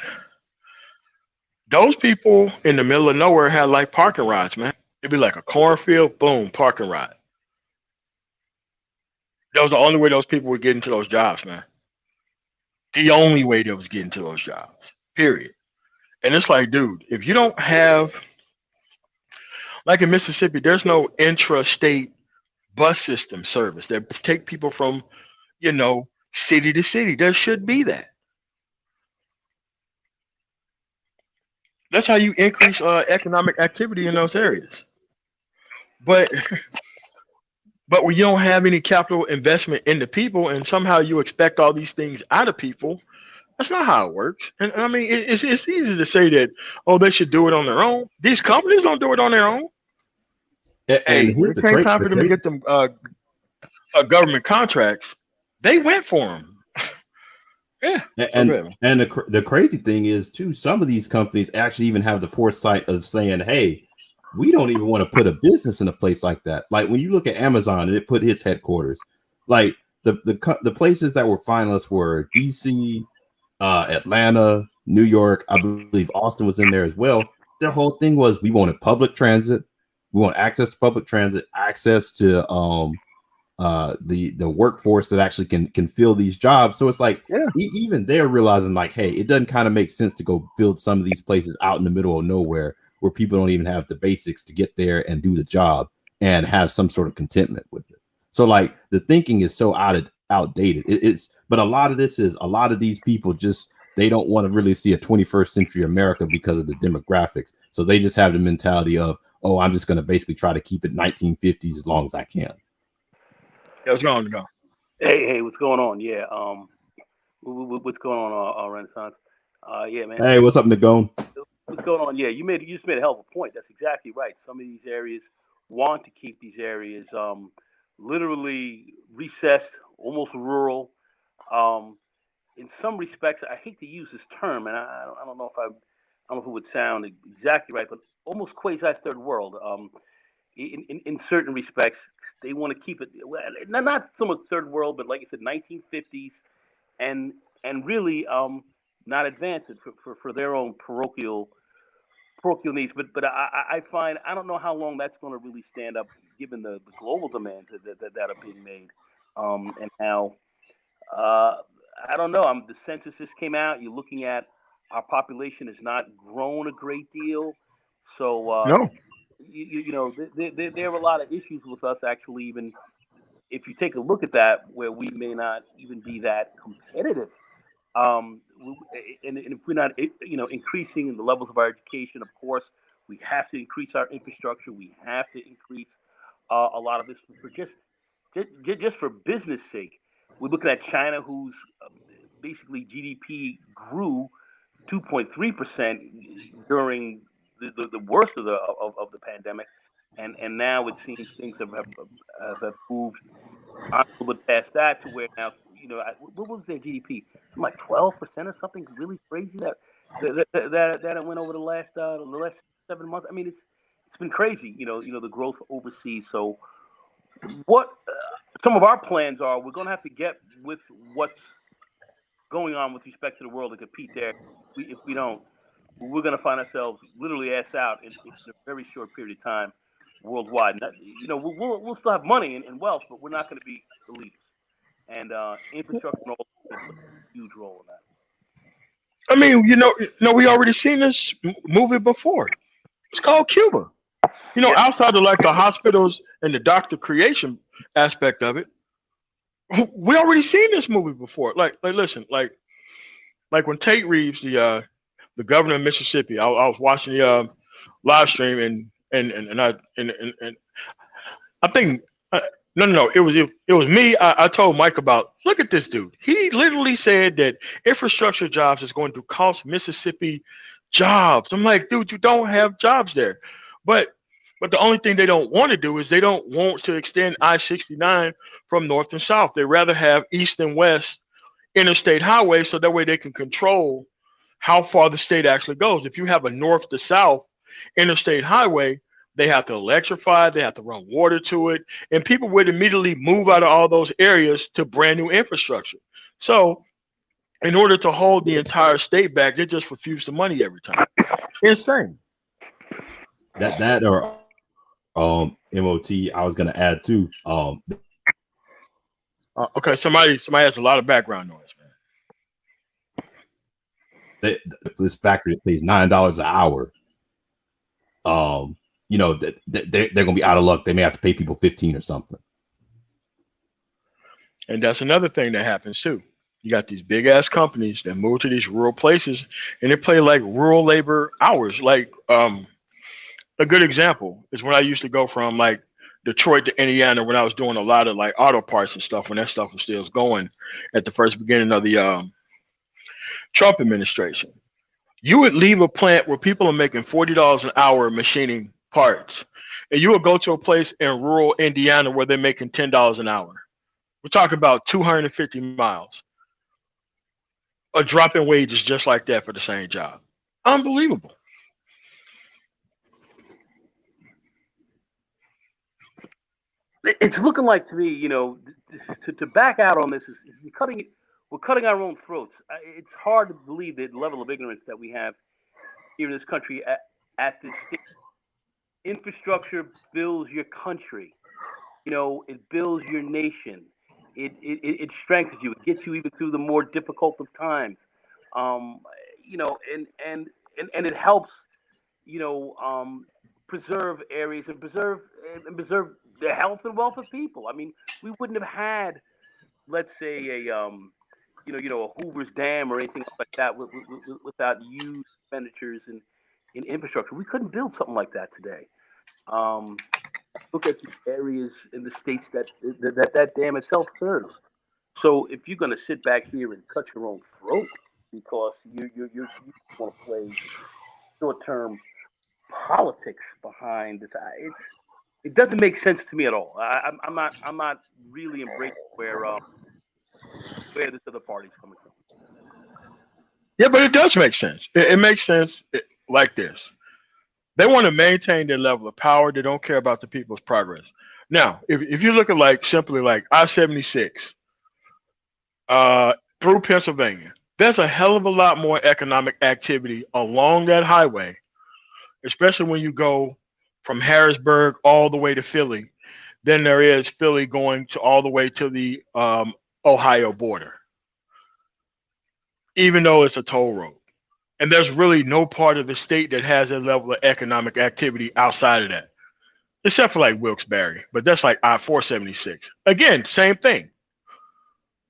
Those people in the middle of nowhere had like parking rides, man. It'd be like a cornfield, boom, parking ride. That was the only way those people would get into those jobs, man. The only way they was getting to those jobs. Period. And it's like, dude, if you don't have like in Mississippi, there's no intrastate bus system service that take people from, city to city. There should be that. That's how you increase economic activity in those areas. But but when you don't have any capital investment in the people, and somehow you expect all these things out of people, that's not how it works. And I mean, it's easy to say that, oh, they should do it on their own. These companies don't do it on their own. And Hey, when here's it came time the for them to crazy get them government contracts, they went for them. Yeah. and Okay. and the crazy thing is too, some of these companies actually even have the foresight of saying, hey, we don't even want to put a business in a place like that. Like when you look at Amazon and it put its headquarters, like the places that were finalists were DC, Atlanta, New York. I believe Austin was in there as well. Their whole thing was, we wanted public transit, we want access to public transit, access to the workforce that actually can fill these jobs. So it's like Yeah. even they're realizing like, hey, it doesn't kind of make sense to go build some of these places out in the middle of nowhere where people don't even have the basics to get there and do the job and have some sort of contentment with it. So like the thinking is so outdated. But a lot of this is, a lot of these people just, they don't want to really see a 21st century America because of the demographics. So they just have the mentality of, oh, I'm just going to basically try to keep it 1950s as long as I can. Yeah, it's going to go. Hey, what's going on? Yeah, what's going on, Renaissance? Yeah, man. Hey, what's up, Nagone? What's going on? Yeah, you just made a hell of a point. That's exactly right. Some of these areas want to keep these areas literally recessed, almost rural. Um, in some respects, I hate to use this term, and I don't know if I don't know if it would sound exactly right, but almost quasi third world. In certain respects, they want to keep it not so much third world, but like I said, 1950s, and really not advance it for their own parochial needs. But I find, I don't know how long that's going to really stand up given the global demands that are being made, and how uh, I don't know. The census just came out. You're looking at our population has not grown a great deal, so No. there are a lot of issues with us actually. Even if you take a look at that, where we may not even be that competitive, and if we're not increasing the levels of our education, of course, we have to increase our infrastructure. We have to increase a lot of this for just for business sake. We're looking at China, whose basically GDP grew 2.3% during the worst of the pandemic, and now it seems things have moved on a little bit past that to where now what was their GDP? Something like 12% or something really crazy that it went over the last 7 months. I mean, it's been crazy. The growth overseas. So what some of our plans are, we're going to have to get with what's going on with respect to the world and compete there. If we don't, we're going to find ourselves literally ass out in a very short period of time worldwide. We'll still have money and wealth, but we're not going to be the leaders. And infrastructure and all is going to play a huge role in that. I mean, we already seen this movie before. It's called Cuba. Yeah, Outside of like the hospitals and the doctor creation aspect of it, we already seen this movie before. Listen, like when Tate Reeves, the governor of Mississippi, I was watching the live stream and I think no, it was me. I told Mike about look at this dude. He literally said that infrastructure jobs is going to cost Mississippi jobs. I'm like, dude, you don't have jobs there, but the only thing they don't want to do is they don't want to extend I-69 from north and south. They rather have east and west interstate highway so that way they can control how far the state actually goes. If you have a north to south interstate highway, they have to electrify, they have to run water to it, and people would immediately move out of all those areas to brand new infrastructure. So, in order to hold the entire state back, they just refuse the money every time. Insane. That or MOT. I was gonna add too. Okay, somebody has a lot of background noise, man. This factory that pays $9 an hour. They're gonna be out of luck. They may have to pay people 15 or something. And that's another thing that happens too. You got these big ass companies that move to these rural places and they play like rural labor hours. Like a good example is when I used to go from like Detroit to Indiana when I was doing a lot of like auto parts and stuff when that stuff was still going at the first beginning of the Trump administration. You would leave a plant where people are making $40 an hour machining parts, and you would go to a place in rural Indiana where they're making $10 an hour. We're talking about 250 miles. A drop in wages just like that for the same job. Unbelievable. it's looking like to me, to back out on this is we're cutting our own throats. It's hard to believe the level of ignorance that we have here in this country at this stage. Infrastructure builds your country. It builds your nation. It strengthens you. It gets you even through the more difficult of times. Um, and it helps, you know, um, preserve areas and preserve the health and wealth of people. I mean, we wouldn't have had, let's say, a Hoover's Dam or anything like that without huge expenditures in infrastructure. We couldn't build something like that today. Um, Look at the areas in the states that dam itself serves. So if you're going to sit back here and cut your own throat because you want to play short term politics behind this, it doesn't make sense to me at all. I'm not really embracing where this other party's coming from. Yeah, but it does make sense. It makes sense like this. They want to maintain their level of power. They don't care about the people's progress. Now, if you look at like simply like I-76 uh, through Pennsylvania, there's a hell of a lot more economic activity along that highway, especially when you go from Harrisburg all the way to Philly, than there is Philly going to all the way to the Ohio border, even though it's a toll road. And there's really no part of the state that has that level of economic activity outside of that, except for like Wilkes-Barre. But that's like I-476. Again, same thing.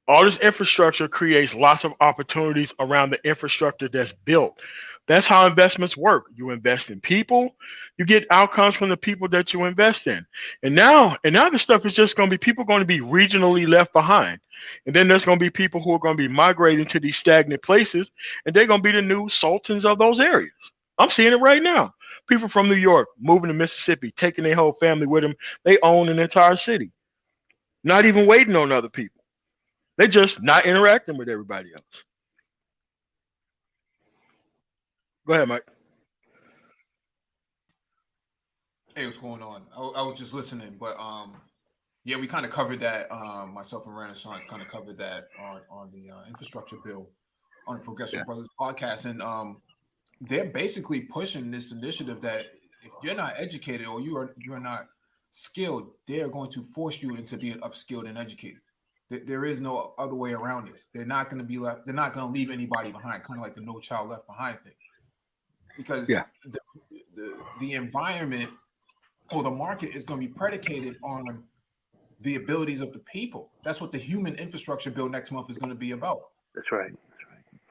All this infrastructure creates lots of opportunities around the infrastructure that's built. That's how investments work. You invest in people, you get outcomes from the people that you invest in. And now the stuff is just going to be people going to be regionally left behind. And then there's going to be people who are going to be migrating to these stagnant places, and they're going to be the new sultans of those areas. I'm seeing it right now. People from New York moving to Mississippi, taking their whole family with them. They own an entire city, not even waiting on other people. They're just not interacting with everybody else. Go ahead, Mike. Hey, what's going on? I was just listening, but yeah, we kind of covered that. Myself and Renaissance kind of covered that on the infrastructure bill on the Yeah. Progressive Brothers podcast, and they're basically pushing this initiative that if you're not educated or you're not skilled, they're going to force you into being upskilled and educated. There is no other way around this. They're not going to be left. They're not going to leave anybody behind. Kind of like the No Child Left Behind thing, because Yeah. the environment or the market is going to be predicated on the abilities of the people. That's what the human infrastructure bill next month is going to be about. That's right.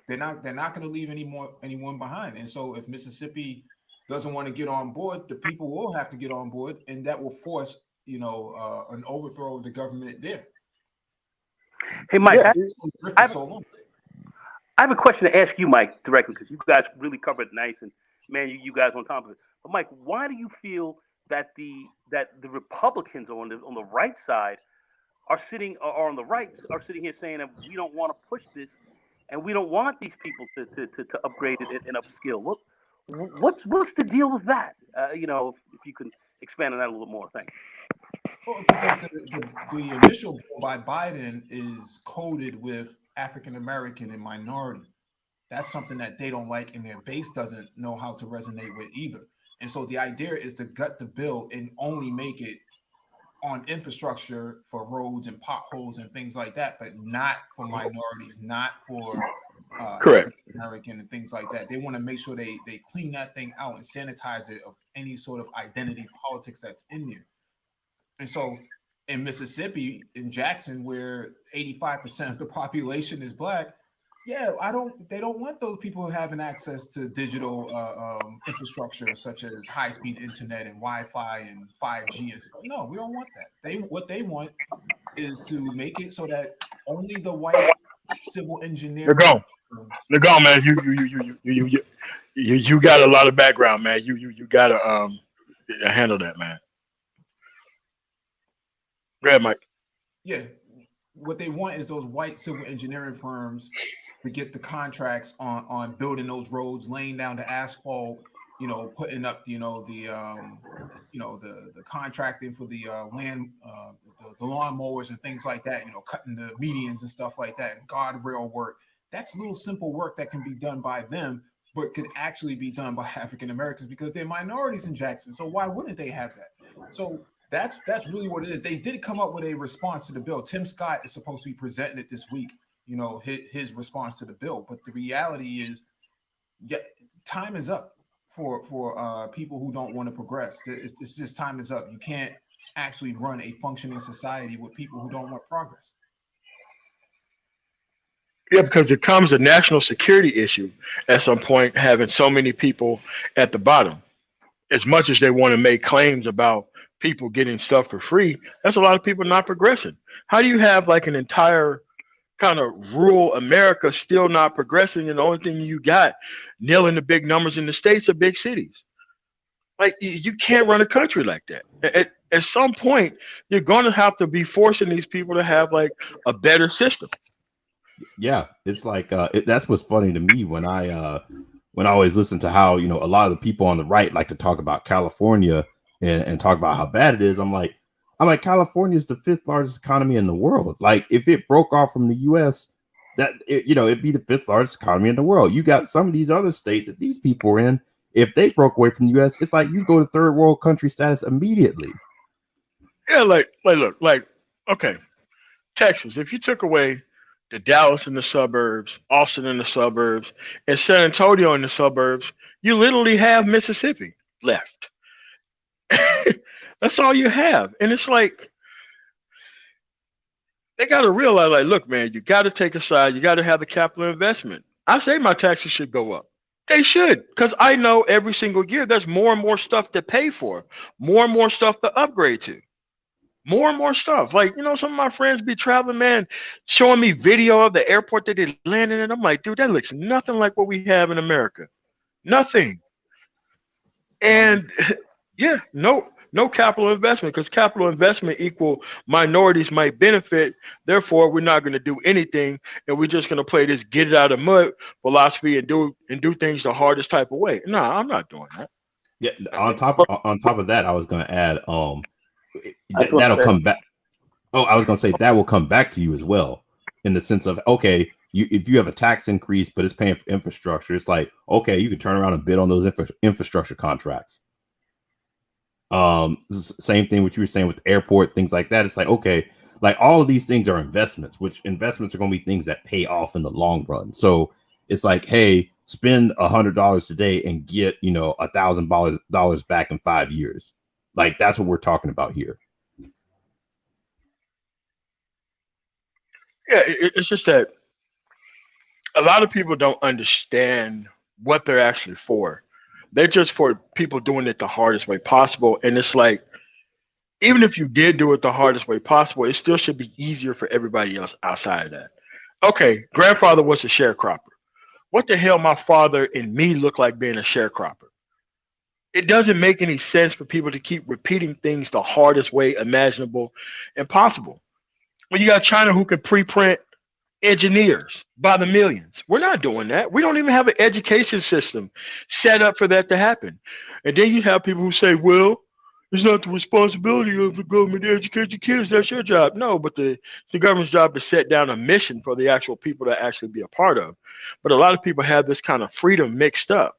They're not going to leave anyone behind. And so if Mississippi doesn't want to get on board, the people will have to get on board, and that will force an overthrow of the government there. Hey, Mike, Yeah. I have a question to ask you, Mike, directly, because you guys really covered it nice, and man, you guys on top of it. But Mike, why do you feel that the Republicans on the right side are sitting here saying that we don't want to push this, and we don't want these people to upgrade it and upskill? What's the deal with that? If you can expand on that a little more, thanks. Well, because the initial bill by Biden is coded with African American and minority. That's something that they don't like, and their base doesn't know how to resonate with either. And so the idea is to gut the bill and only make it on infrastructure for roads and potholes and things like that, but not for minorities, not for Correct. African American and things like that. They want to make sure they clean that thing out and sanitize it of any sort of identity politics that's in there. And so in Mississippi, in Jackson, where 85% of the population is Black, they don't want those people having access to digital infrastructure such as high-speed internet and Wi-Fi and 5G and stuff. No, we don't want that. What they want is to make it so that only the white civil engineering. They're gone, man. You got a lot of background, man. You gotta handle that, man. Go ahead, Mike. Yeah, what they want is those white civil engineering firms to get the contracts on building those roads, laying down the asphalt, putting up, the contracting for the land, the lawnmowers and things like that, cutting the medians and stuff like that, and guardrail work. That's little simple work that can be done by them, but could actually be done by African Americans because they're minorities in Jackson. So why wouldn't they have that? So that's really what it is. They did come up with a response to the bill. Tim Scott is supposed to be presenting it this week, his response to the bill. But the reality is, time is up for people who don't want to progress. It's just time is up. You can't actually run a functioning society with people who don't want progress. Yeah, because it becomes a national security issue at some point, having so many people at the bottom. As much as they want to make claims about people getting stuff for free, that's a lot of people not progressing. How do you have like an entire kind of rural America still not progressing, and the only thing you got nailing the big numbers in the states are big cities? Like you can't run a country like that. At some point, you're going to have to be forcing these people to have like a better system. Yeah, it's like that's what's funny to me when I always listen to how a lot of the people on the right like to talk about California and talk about how bad it is. I'm like California is the 5th largest economy in the world. Like if it broke off from the U.S., it'd be the 5th largest economy in the world. You got some of these other states that these people are in. If they broke away from the U.S., it's like you go to third world country status immediately. Yeah, okay, Texas. If you took away the Dallas in the suburbs, Austin in the suburbs, and San Antonio in the suburbs, you literally have Mississippi left. That's all you have. And it's like, they got to realize, like, look, man, you got to take a side. You got to have the capital investment. I say my taxes should go up. They should, because I know every single year there's more and more stuff to pay for, more and more stuff to upgrade to. More and more stuff. Like, some of my friends be traveling, man, showing me video of the airport that they landed in. I'm like, dude, that looks nothing like what we have in America. Nothing. And yeah, no capital investment, because capital investment equal minorities might benefit. Therefore, we're not going to do anything, and we're just going to play this get it out of mud philosophy and do things the hardest type of way. No, I'm not doing that. Yeah. On top of that, I was going to add, that'll come back. Oh, I was going to say that will come back to you as well, in the sense of, okay, if you have a tax increase, but it's paying for infrastructure, it's like, okay, you can turn around and bid on those infrastructure contracts. Same thing what you were saying with the airport, things like that. It's like, okay, Like all of these things are investments, which investments are going to be things that pay off in the long run. So it's like, hey, spend $100 today and get, you know, $1,000 back in 5 years. Like that's what we're talking about here. Yeah, it's just that a lot of people don't understand what they're actually for. They're just for people doing it the hardest way possible. And it's like, even if you did do it the hardest way possible, it still should be easier for everybody else outside of that. Okay, grandfather was a sharecropper. What the hell my father and me look like being a sharecropper? It doesn't make any sense for people to keep repeating things the hardest way imaginable and possible. When you got China who can pre-print engineers by the millions. We're not doing that. We don't even have an education system set up for that to happen. And then you have people who say, well, it's not the responsibility of the government to educate your kids. That's your job. No, but the government's job is set down a mission for the actual people to actually be a part of. But a lot of people have this kind of freedom mixed up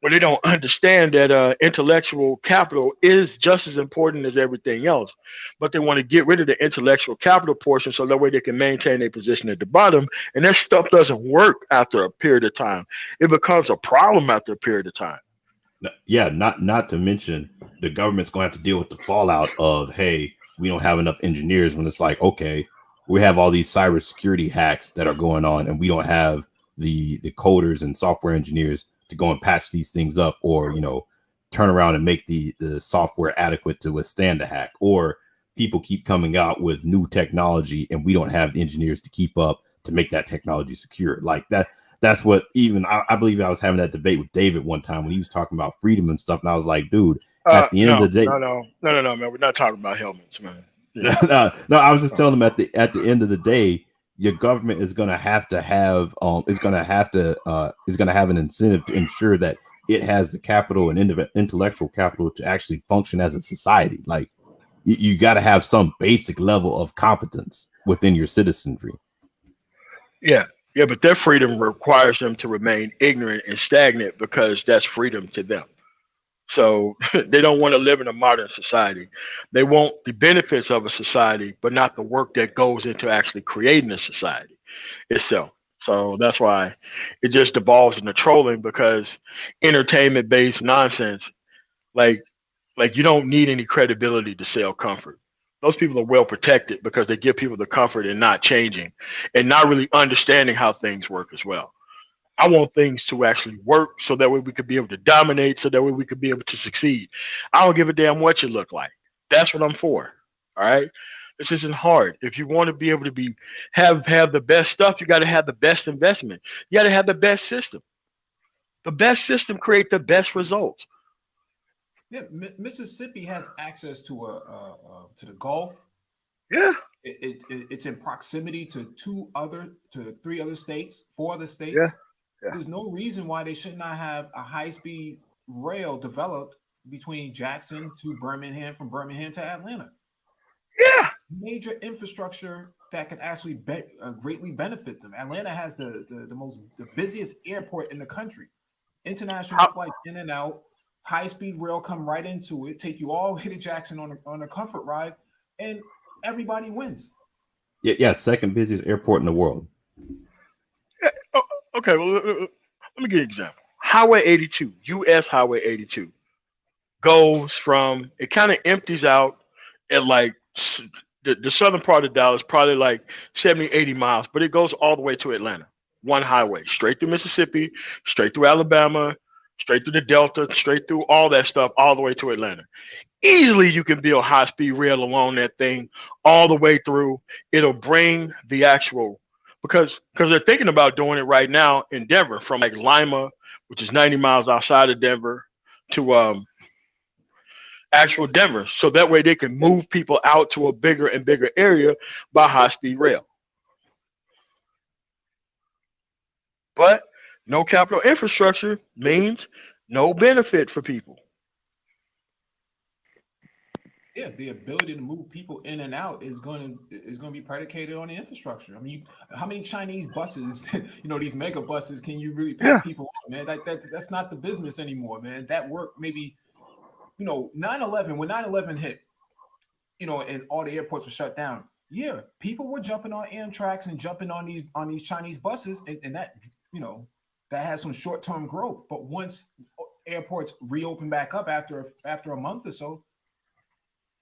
where they don't understand that intellectual capital is just as important as everything else. But they want to get rid of the intellectual capital portion so that way they can maintain their position at the bottom. And that stuff doesn't work after a period of time. It becomes a problem after a period of time. Yeah, not to mention the government's going to have to deal with the fallout of, hey, we don't have enough engineers, when it's like, okay, we have all these cybersecurity hacks that are going on and we don't have the coders and software engineers to go and patch these things up, or, you know, turn around and make the software adequate to withstand the hack. Or people keep coming out with new technology and we don't have the engineers to keep up to make that technology secure. Like that's what, even I believe I was having that debate with David one time when he was talking about freedom and stuff, and I was like, dude, at the end No, of the day, no, man. We're not talking about helmets, man. Yeah. no, I was just No. telling him at the end of the day, your government is going to have an incentive to ensure that it has the capital and intellectual capital to actually function as a society. Like you got to have some basic level of competence within your citizenry. Yeah. Yeah, but their freedom requires them to remain ignorant and stagnant because that's freedom to them. So they don't want to live in a modern society. They want the benefits of a society, but not the work that goes into actually creating a society itself. So that's why it just devolves into trolling because entertainment based nonsense, like you don't need any credibility to sell comfort. Those people are well protected because they give people the comfort and not changing and not really understanding how things work as well. I want things to actually work so that way we could be able to dominate, so that way we could be able to succeed. I don't give a damn what you look like. That's what I'm for. All right. This isn't hard. If you want to be able to have the best stuff, you got to have the best investment. You got to have the best system. The best system create the best results. Yeah, Mississippi has access to the Gulf. Yeah, It's in proximity to three other states, four other yeah, states. yeah, There's no reason why they should not have a high-speed rail developed between Jackson to Birmingham, from Birmingham to Atlanta. yeah. Major infrastructure that can actually greatly benefit them. Atlanta has the busiest airport in the country. International How, flights in and out, high-speed rail come right into it, take you all the way to Jackson on a comfort ride, and everybody wins. Yeah, second busiest airport in the world. yeah. Oh, okay, well, let me give you an example. Highway 82, U.S. Highway 82, goes from, it kind of empties out at like the southern part of Dallas, probably like 70, 80 miles, but it goes all the way to Atlanta. One highway, straight through Mississippi, straight through Alabama, straight through the Delta, straight through all that stuff, all the way to Atlanta. Easily you can build high speed rail along that thing all the way through. It'll bring the actual, because they're thinking about doing it right now in Denver, from like Lima, which is 90 miles outside of Denver, to actual Denver. So that way they can move people out to a bigger and bigger area by high speed rail. But no capital infrastructure means no benefit for people. Yeah, the ability to move people in and out is going to be predicated on the infrastructure. I mean, how many Chinese buses, these mega buses, can you really pack Yeah. people on, man? That's not the business anymore, man. That work maybe, 9/11, when 9/11 hit, and all the airports were shut down. Yeah, people were jumping on Amtrak's and jumping on these Chinese buses, and that that has some short term growth. But once airports reopen back up after a month or so,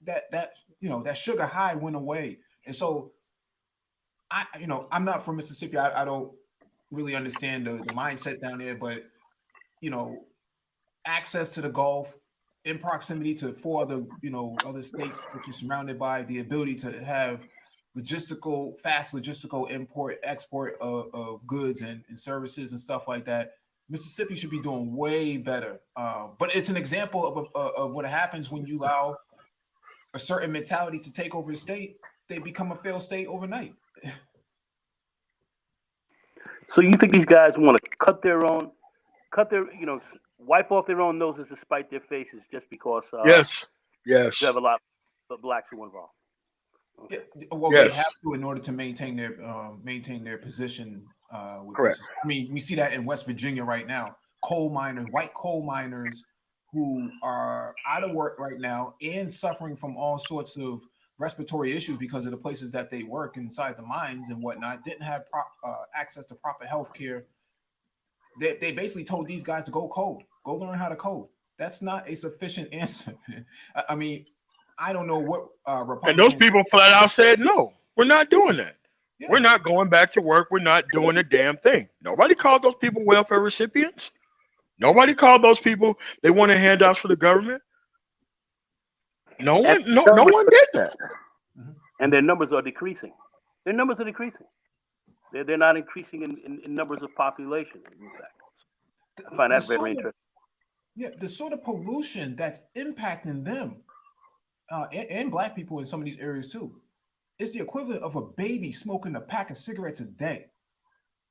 that sugar high went away. And so I'm not from Mississippi. I don't really understand the mindset down there, but you know access to the Gulf, in proximity to four other states that you're surrounded by, the ability to have fast logistical import export of goods and services and stuff like that. Mississippi should be doing way better. But it's an example of what happens when you allow a certain mentality to take over a state. They become a failed state overnight. So you think these guys want to wipe off their own noses to spite their faces just because Yes. Yes. you have a lot of blacks who are involved? Okay. Okay. Well, Yes. they have to in order to maintain their position with Correct. this. I mean, we see that in West Virginia right now. White coal miners who are out of work right now and suffering from all sorts of respiratory issues because of the places that they work inside the mines and whatnot, didn't have access to proper health care. They basically told these guys to go code, go learn how to code. That's not a sufficient answer. I mean, I don't know what And those Republicans. people flat out said, no, we're not doing that. Yeah, We're not going back to work. We're not doing a damn thing. Nobody called those people welfare recipients. Nobody called those people they wanted handouts for the government. No And one, no one did that. mhm. and their numbers are decreasing. Their numbers are decreasing. They're not increasing in numbers of population. In fact, I find the that very sort of interesting. the sort of pollution that's impacting them and black people in some of these areas too. It's the equivalent of a baby smoking a pack of cigarettes a day.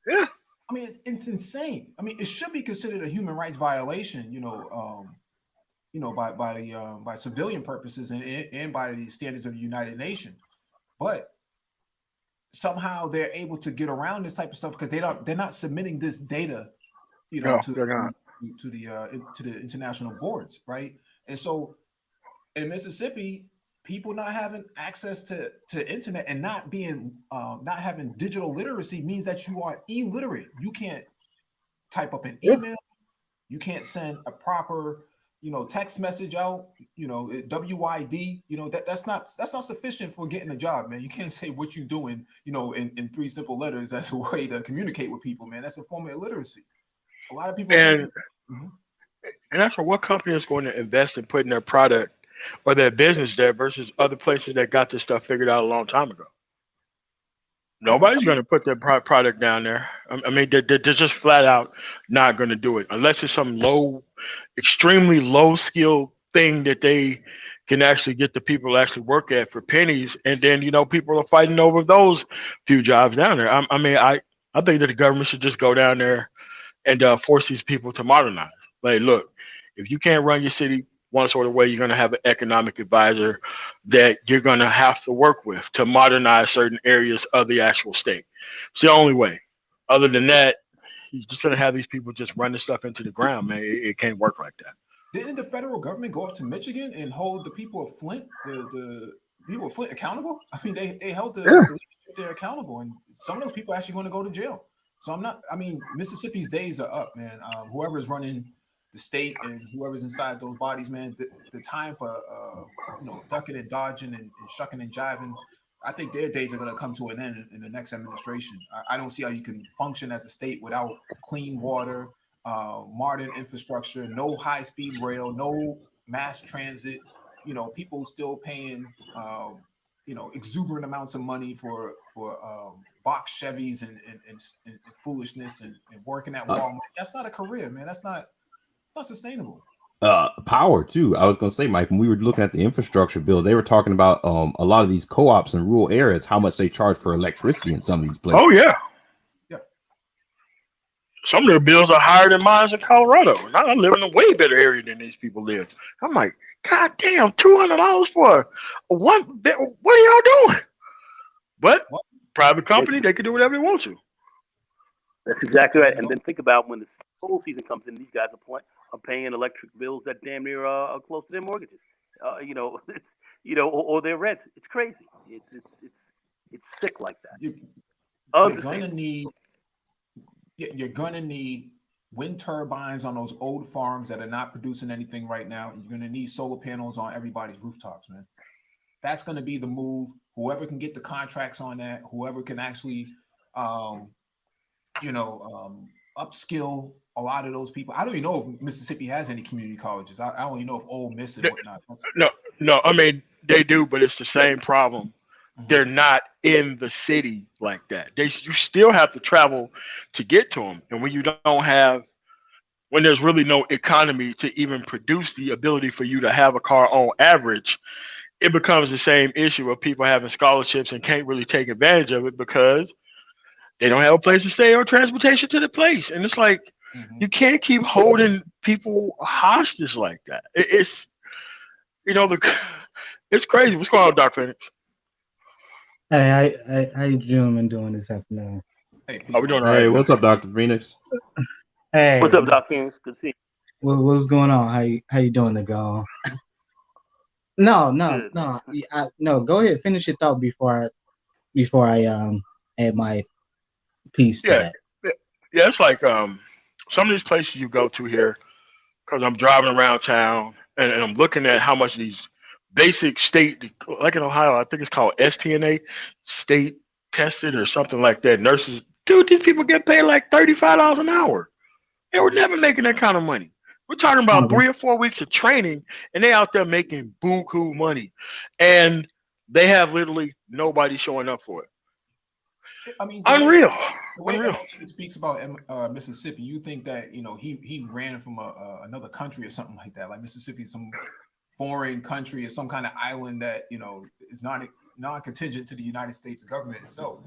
Yeah. I mean, it's insane. I mean, it should be considered a human rights violation, by civilian purposes and by the standards of the United Nations. But somehow they're able to get around this type of stuff because they're not submitting this data, No, to they're not. to the international boards, right? And so in Mississippi, people not having access to internet and not having digital literacy means that you are illiterate. You can't type up an Yeah. email. You can't send a proper text message out. WID. That's not sufficient for getting a job, man. You can't say what you're doing. In three simple letters. That's a way to communicate with people, man. That's a form of illiteracy. A lot of people think. And Mhm. and that's for what company is going to invest in putting their product or their business there versus other places that got this stuff figured out a long time ago. Yeah, I Nobody's mean, going to put their product down there. I mean, they're just flat out not going to do it unless it's some extremely low skill thing that they can actually get the people to actually work at for pennies. And then, people are fighting over those few jobs down there. I think that the government should just go down there and force these people to modernize. Like, look, if you can't run your city one sort of way, you're going to have an economic advisor that you're going to have to work with to modernize certain areas of the actual state. It's the only way. Other than that, you're just going to have these people just run the stuff into the ground, man. It can't work like that. didn't the federal government go up to Michigan and hold the people of Flint, the people of Flint accountable? I mean, they held the Yeah. leadership there accountable, and some of those people are actually going to go to jail. So I'm not. I mean, Mississippi's days are up, man. Whoever's running the state and whoever's inside those bodies, man, the time for ducking and dodging and shucking and jiving, I think their days are going to come to an end in the next administration. I don't see how you can function as a state without clean water, modern infrastructure, no high-speed rail, no mass transit. People still paying exuberant amounts of money for box Chevys and foolishness and working at Uh, Walmart. That's not a career, man. It's not sustainable. Power too. I was gonna say, Mike, when we were looking at the infrastructure bill, they were talking about a lot of these co-ops in rural areas, how much they charge for electricity in some of these places. Oh, yeah. Yeah. Some of their bills are higher than mine in Colorado. And I live in a way better area than these people live. I'm like, God damn, $200 for one bit. What are y'all doing? But Well, private company, It's, they can do whatever they want to. that's exactly right. And then think about when the pool season comes in, these guys are paying electric bills that damn near are close to their mortgages. It's or their rent. It's crazy. It's It's sick like that. You're Unsustainable. gonna need wind turbines on those old farms that are not producing anything right now. You're gonna need solar panels on everybody's rooftops, man. That's gonna be the move. Whoever can get the contracts on that, whoever can actually, um, upskill a lot of those people. I don't even know if Mississippi has any community colleges. I don't even know if Ole Miss and whatnot. No, no, I mean they do, but it's the same problem. Mhm. They're not in the city like that. You still have to travel to get to them, and when you don't have, when there's really no economy to even produce the ability for you to have a car on average, it becomes the same issue of people having scholarships and can't really take advantage of it because they don't have a place to stay or transportation to the place. And it's like Mhm. you can't keep holding people hostage like that. It's you know the it's crazy. What's going on, Doc Phoenix? How you doing this afternoon? Hey, Are peace, we man. doing all right, Hey, man? what's up, Dr. Phoenix? What's Hey, up, Doc Phoenix? Good to see what's going on? How you doing, Nicole? No, you. no, Good, man. no, no. Go ahead, finish your thought before I add my piece to Yeah, that. yeah, yeah. It's like some of these places you go to here because I'm driving around town and I'm looking at how much these basic state, like in Ohio, I think it's called STNA, state tested or something like that. Nurses, dude, these people get paid like $35 an hour. They were never making that kind of money. We're talking about Okay. 3 or 4 weeks of training, and they out there making buku money, and they have literally nobody showing up for it. I mean, Unreal, the way unreal. MLT speaks about Mississippi, you think that he ran from another country or something like that, like Mississippi, some foreign country or some kind of island that is not non-contingent to the United States government itself.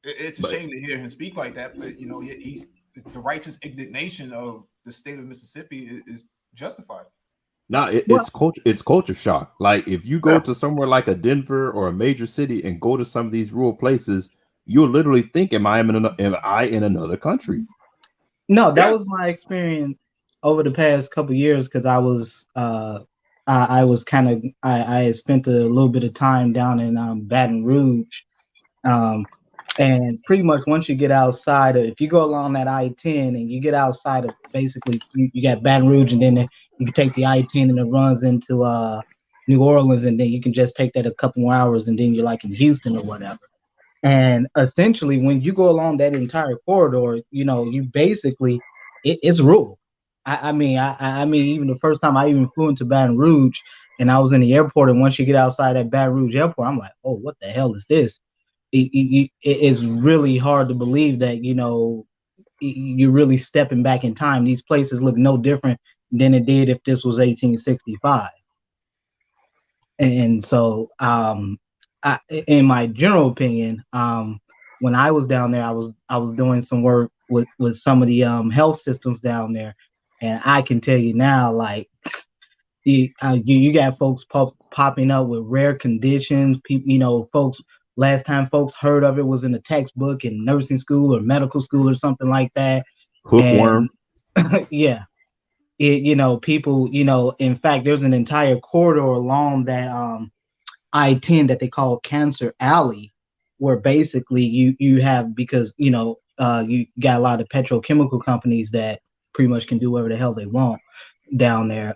It's a But shame to hear him speak like that, but he's the righteous indignation of the state of Mississippi is justified. no, Well, it's culture shock. Like if you go Yeah, to somewhere like a Denver or a major city and go to some of these rural places, you'll literally think, am I in another country? no, that yeah. was my experience over the past couple years because I was kind of I had spent a little bit of time down in Baton Rouge. Um, and pretty much once you get outside of, if you go along that I-10 and you get outside of basically, you got Baton Rouge and then you can take the I-10 and it runs into New Orleans and then you can just take that a couple more hours and then you're like in Houston or whatever. And essentially, when you go along that entire corridor, you basically it's rural. I mean, even the first time I even flew into Baton Rouge and I was in the airport, and once you get outside that Baton Rouge airport, I'm like, oh, what the hell is this? It's really hard to believe that you're really stepping back in time. These places look no different than it did if this was 1865. And so, in my general opinion, when I was down there, I was doing some work with some of the health systems down there, and I can tell you now, like you got folks popping up with rare conditions. People, folks. Last time folks heard of it was in a textbook in nursing school or medical school or something like that. Hookworm. And yeah, people. In fact, there's an entire corridor along that I-10 that they call Cancer Alley, where basically you have because you got a lot of petrochemical companies that pretty much can do whatever the hell they want down there.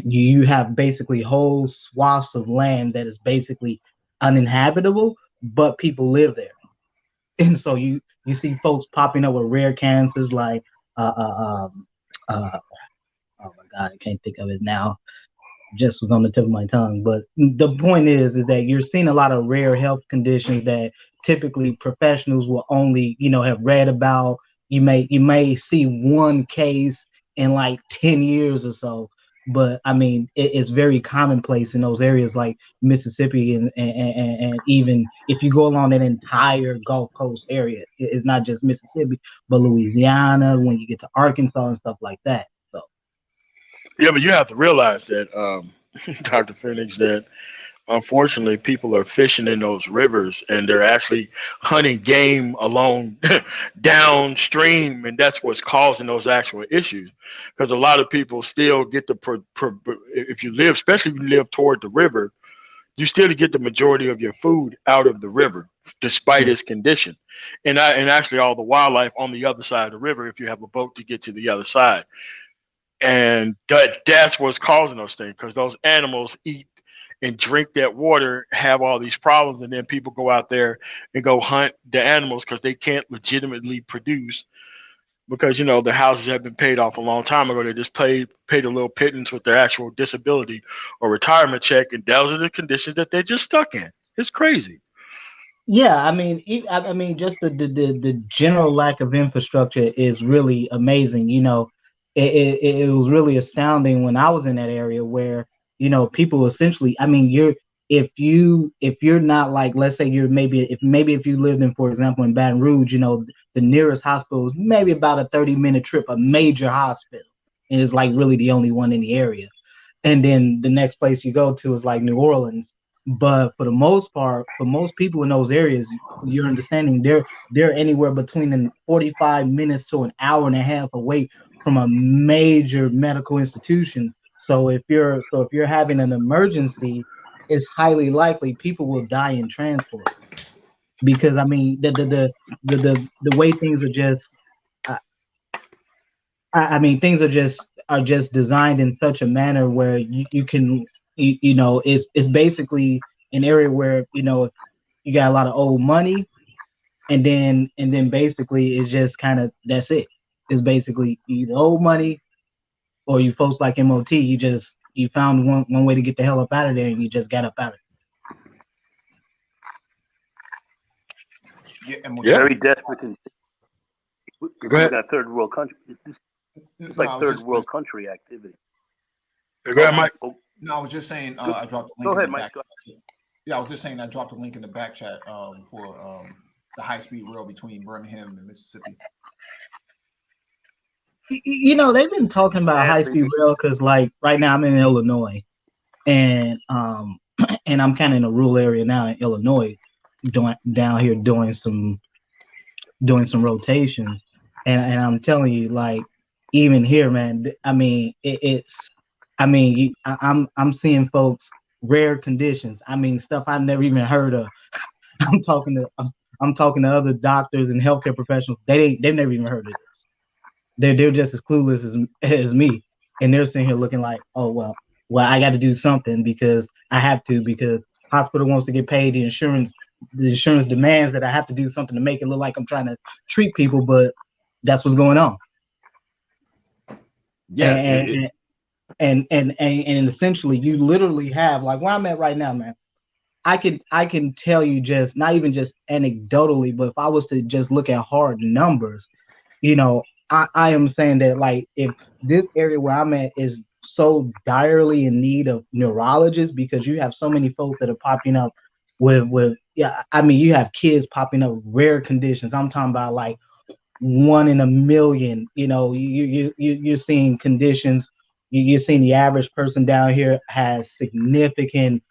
You have basically whole swaths of land that is basically uninhabitable, but people live there. And so you see folks popping up with rare cancers like uh, uh, um, uh, oh my god, I can't think of it now. Just was on the tip of my tongue. But the point is that you're seeing a lot of rare health conditions that typically professionals will only, have read about. You may see one case in like 10 years or so. But I mean, it's very commonplace in those areas like Mississippi and even if you go along that entire Gulf Coast area, it's not just Mississippi, but Louisiana, when you get to Arkansas and stuff like that. So Yeah, but you have to realize that, Dr. Phoenix, that unfortunately people are fishing in those rivers and they're actually hunting game along downstream, and that's what's causing those actual issues. Because a lot of people still get the if you live, especially if you live toward the river, you still get the majority of your food out of the river, despite Yeah. its condition, and actually all the wildlife on the other side of the river if you have a boat to get to the other side. And that's what's causing those things because those animals eat and drink that water, have all these problems, and then people go out there and go hunt the animals because they can't legitimately produce because their houses have been paid off a long time ago. They just paid a little pittance with their actual disability or retirement check, and those are the conditions that they're just stuck in. It's crazy. Yeah, I mean, I mean, just the general lack of infrastructure is really amazing. It was really astounding when I was in that area where people essentially. I mean, if you're not like, let's say you're maybe if you lived in, for example, in Baton Rouge, the nearest hospital is maybe about a 30-minute trip, a major hospital, and it's like really the only one in the area. And then the next place you go to is like New Orleans. But for the most part, for most people in those areas, you're understanding they're anywhere between 45 minutes to an hour and a half away from a major medical institution. So if you're having an emergency, it's highly likely people will die in transport because I mean the way things are just uh, I mean, things are just designed in such a manner where you can it's basically an area where you got a lot of old money, and then basically it's just kind of that's it. It's basically either old money or you folks like MOT. You found one way to get the hell up out of there, and you just got up out of Yeah, Yeah. Very MOT. desperate condition. Go We're ahead. looking at third world country. It's No, like I was third just world country activity. Go ahead, Oh, Mike. oh, no, I was just saying. go, I dropped a go link in ahead, the Mike. back. Yeah, I was just saying I dropped a link in the back chat for the high speed rail between Birmingham and Mississippi. they've been talking about Yeah, high they speed do. rail because like right now I'm in Illinois, and and I'm kind of in a rural area now in Illinois, doing down here doing some rotations, and I'm telling you, like even here, man. I mean, I mean, I'm seeing folks rare conditions. I mean, stuff I never even heard of. I'm talking to I'm talking to other doctors and healthcare professionals. They've never even heard of this. They're just as clueless as me, and they're sitting here looking like, oh well, I got to do something because I have to because hospital wants to get paid. The insurance demands that I have to do something to make it look like I'm trying to treat people, but that's what's going on. Yeah, And and essentially, you literally have like where I'm at right now, man. I can tell you just not even just anecdotally, but if I was to just look at hard numbers, I am saying that like if this area where I'm at is so direly in need of neurologists because you have so many folks that are popping up with yeah, I mean you have kids popping up rare conditions. I'm talking about like one in a million. You're seeing conditions. You're seeing the average person down here has significant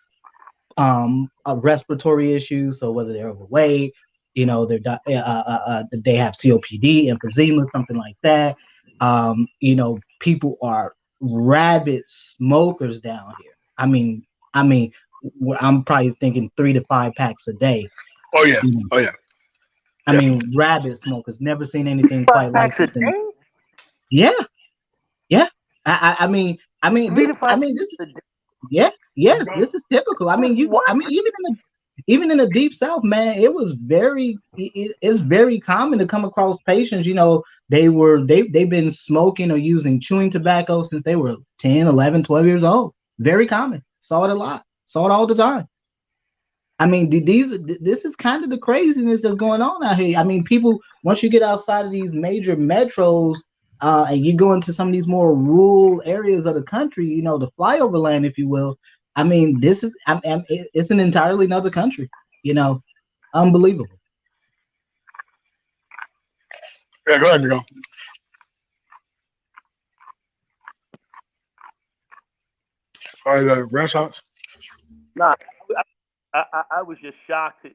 respiratory issues. So whether they're overweight, they have COPD, emphysema, something like that. People are rabid smokers down here. I mean, I'm probably thinking 3 to 5 packs a day. Oh yeah. You know, Oh yeah. I Yeah. mean, rabid smokers. Never seen anything quite Five like packs a this. And day. yeah, yeah. I mean, Three this. to I five mean, this. packs a day. Yeah, yes, this is typical. I mean, What? even in the deep south, man, it was it's very common to come across patients. They've been smoking or using chewing tobacco since they were 10, 11, 12 years old. Very common. Saw it a lot. Saw it all the time. I mean, this is kind of the craziness that's going on out here. I mean, people once you get outside of these major metros, and you go into some of these more rural areas of the country, the flyover land, if you will. I mean, this is it's an entirely another country. You know, Unbelievable. Yeah. Go ahead, Nico. All right, Renaissance. Nah, I was just shocked.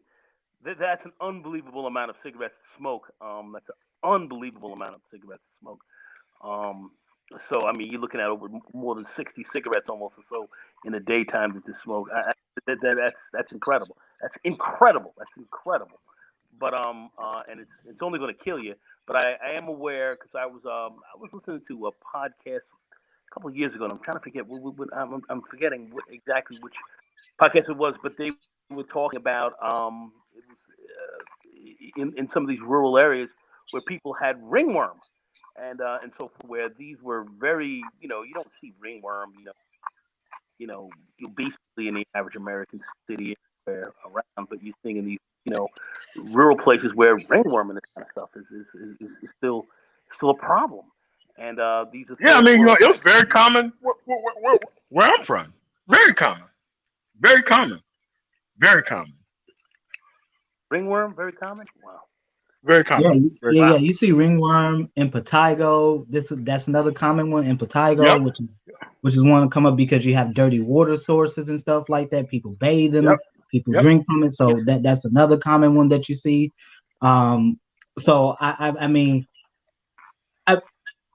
That's an unbelievable amount of cigarettes to smoke. That's an unbelievable amount of cigarettes to smoke. Um, so I mean, you're looking at over more than 60 cigarettes almost or so in the daytime to smoke. That's incredible. That's incredible. That's incredible. But and it's only going to kill you. But I am aware because I was listening to a podcast a couple of years ago, and I'm trying to forget. I'm forgetting exactly which podcast it was, but they were talking about it was in some of these rural areas where people had ringworm, and so forth, where these were very, you don't see ringworm, you basically in the average American city anywhere around, but you're seeing in these, rural places where ringworm and this kind of stuff is still a problem. And these are Yeah, I third mean, world it was type very diseases. common where I'm from. Very common. Very common. Very common. Ringworm, very common. Wow. Very Yeah, common. Very yeah, yeah. common. You see ringworm, impetigo. That's another common one, Yep. impetigo, which is one to come up because you have dirty water sources and stuff like that. People bathe in Yep. them, people Yep. drink from it. So that's another common one that you see. So I mean,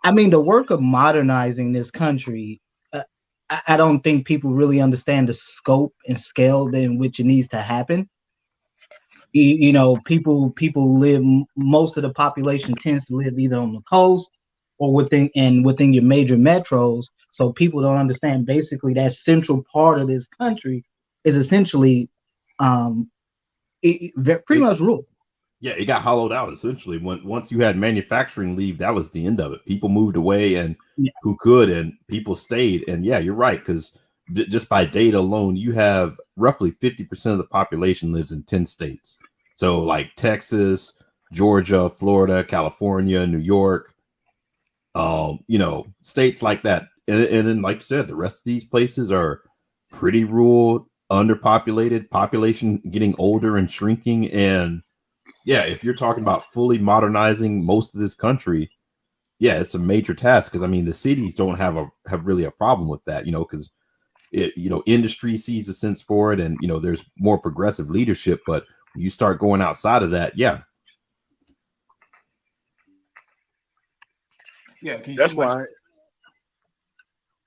I mean the work of modernizing this country. I don't think people really understand the scope and scale in which it needs to happen. People live, most of the population tends to live either on the coast or within your major metros, so people don't understand basically that central part of this country is essentially um pretty It, much rural. yeah, it got hollowed out essentially. Once you had manufacturing leave, that was the end of it. People moved away, and Yeah. who could, and people stayed. And yeah, you're right, because just by data alone, you have roughly 50% of the population lives in 10 states. So like Texas, Georgia, Florida, California, New York, states like that. And then, like you said, the rest of these places are pretty rural, underpopulated, population getting older and shrinking. And yeah, if you're talking about fully modernizing most of this country, yeah, it's a major task, because I mean the cities don't have really a problem with that, because industry sees a sense for it, and there's more progressive leadership. But when you start going outside of that, yeah. Yeah, can you That's see my? why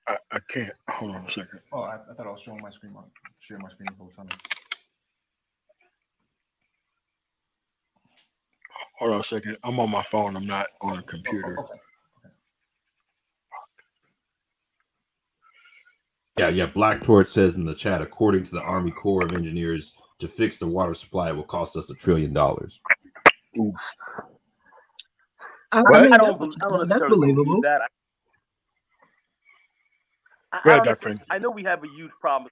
I can't. Hold on a second. Oh, I thought I was showing my screen. Share my screen the whole time. Hold on a second. I'm on my phone. I'm not on a computer. Okay. Yeah. Black Torch says in the chat, according to the Army Corps of Engineers, to fix the water supply, it will cost us $1 trillion. Ooh. I What? mean I don't that's necessarily believe believable. that. Go ahead, don't Dr. necessarily, I know we have a huge problem.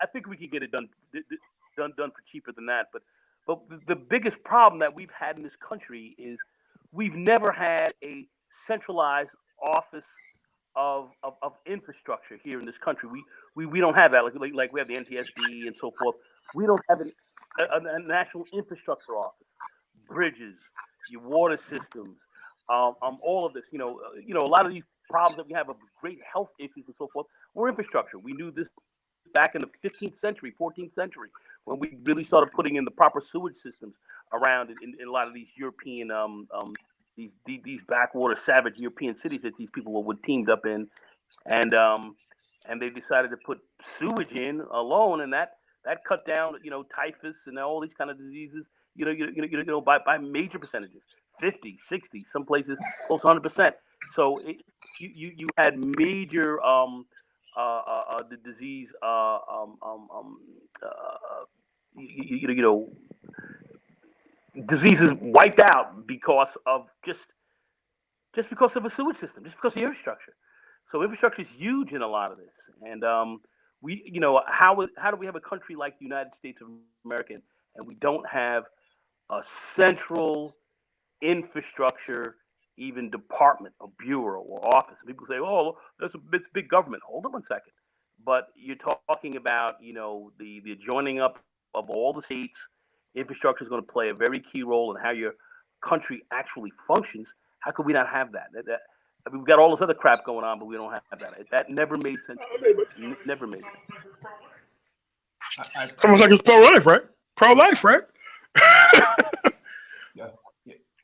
I think we could get it done for cheaper than that. But the biggest problem that we've had in this country is we've never had a centralized office of infrastructure here in this country. We don't have that. Like we have the NTSB and so forth. We don't have a national infrastructure office, bridges, your water systems, all of this. A lot of these problems that we have of great health issues and so forth were infrastructure. We knew this back in the 15th century, 14th century, when we really started putting in the proper sewage systems around in a lot of these European these backwater savage European cities that these people were teamed up in, and they decided to put sewage in alone, and that cut down typhus and all these kind of diseases by major percentages, 50, 60, some places close to 100%. So you had major the disease diseases wiped out because of just because of a sewage system, just because of the infrastructure. So infrastructure is huge in a lot of this, and how do we have a country like the United States of America and we don't have a central infrastructure, even department or bureau or office? And people say, "Oh, it's big government." Hold on one second. But you're talking about the joining up of all the states. Infrastructure is going to play a very key role in how your country actually functions. How could we not have that? I mean, we've got all this other crap going on, but we don't have that. That never made sense to me. Never made sense. It's almost like it's pro-life, right? Pro-life, right? Yeah.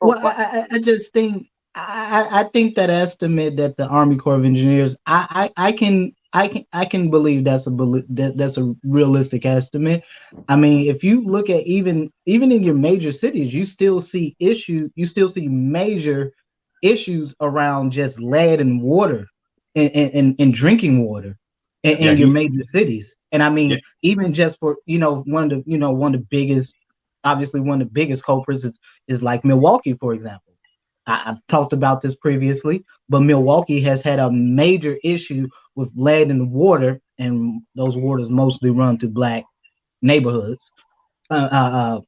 Well, I just think I think that estimate that the Army Corps of Engineers, I can I can believe that's a realistic estimate. I mean, if you look at even in your major cities, you still see major issues around just lead and water and drinking water Yep. Yeah, in your he major cities. And I yeah, mean, even just for one of the biggest, obviously one of the biggest culprits is like Milwaukee, for example. I've talked about this previously, but Milwaukee has had a major issue with lead in the water, and those waters mostly run through black neighborhoods. And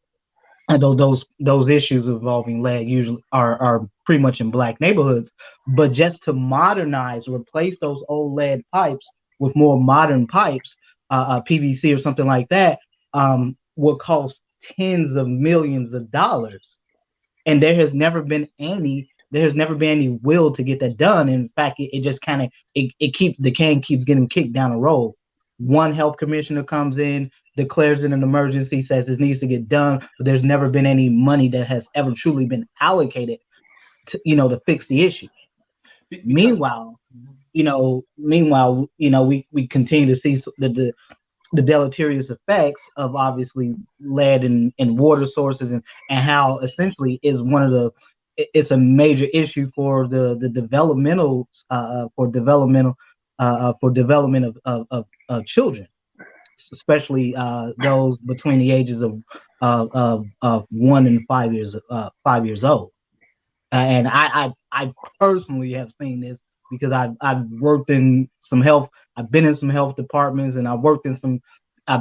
those issues involving lead usually are pretty much in black neighborhoods. But just to modernize, replace those old lead pipes with more modern pipes, PVC or something like that, will cost tens of millions of dollars, and there has never been any will to get that done. In fact, it just kind of it keeps the can keeps getting kicked down the road. One health commissioner comes in, declares it an emergency, says this needs to get done, but there's never been any money that has ever truly been allocated to fix the issue. Because Meanwhile, we continue to see the deleterious effects of obviously lead in water sources, and how essentially is one of the it's a major issue for the developmental for development of children, especially those between the ages of 1 and 5 years old. And I personally have seen this because I've worked in some health. I've been in some health departments, and I've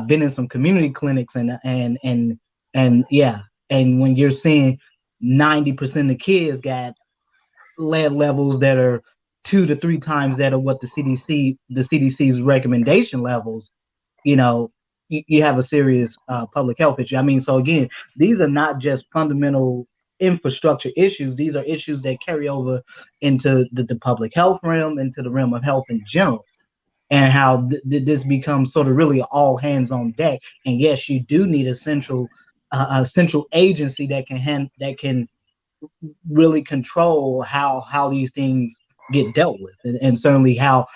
been in some community clinics, and yeah. And when you're seeing 90% of kids got lead levels that are 2 to 3 times that of what the CDC's recommendation levels, you know, you have a serious public health issue. I mean, so again, these are not just fundamental infrastructure issues. These are issues that carry over into the public health realm, into the realm of health in general, and how this becomes sort of really all hands on deck. And yes, you do need a central agency that can really control how these things get dealt with, and certainly how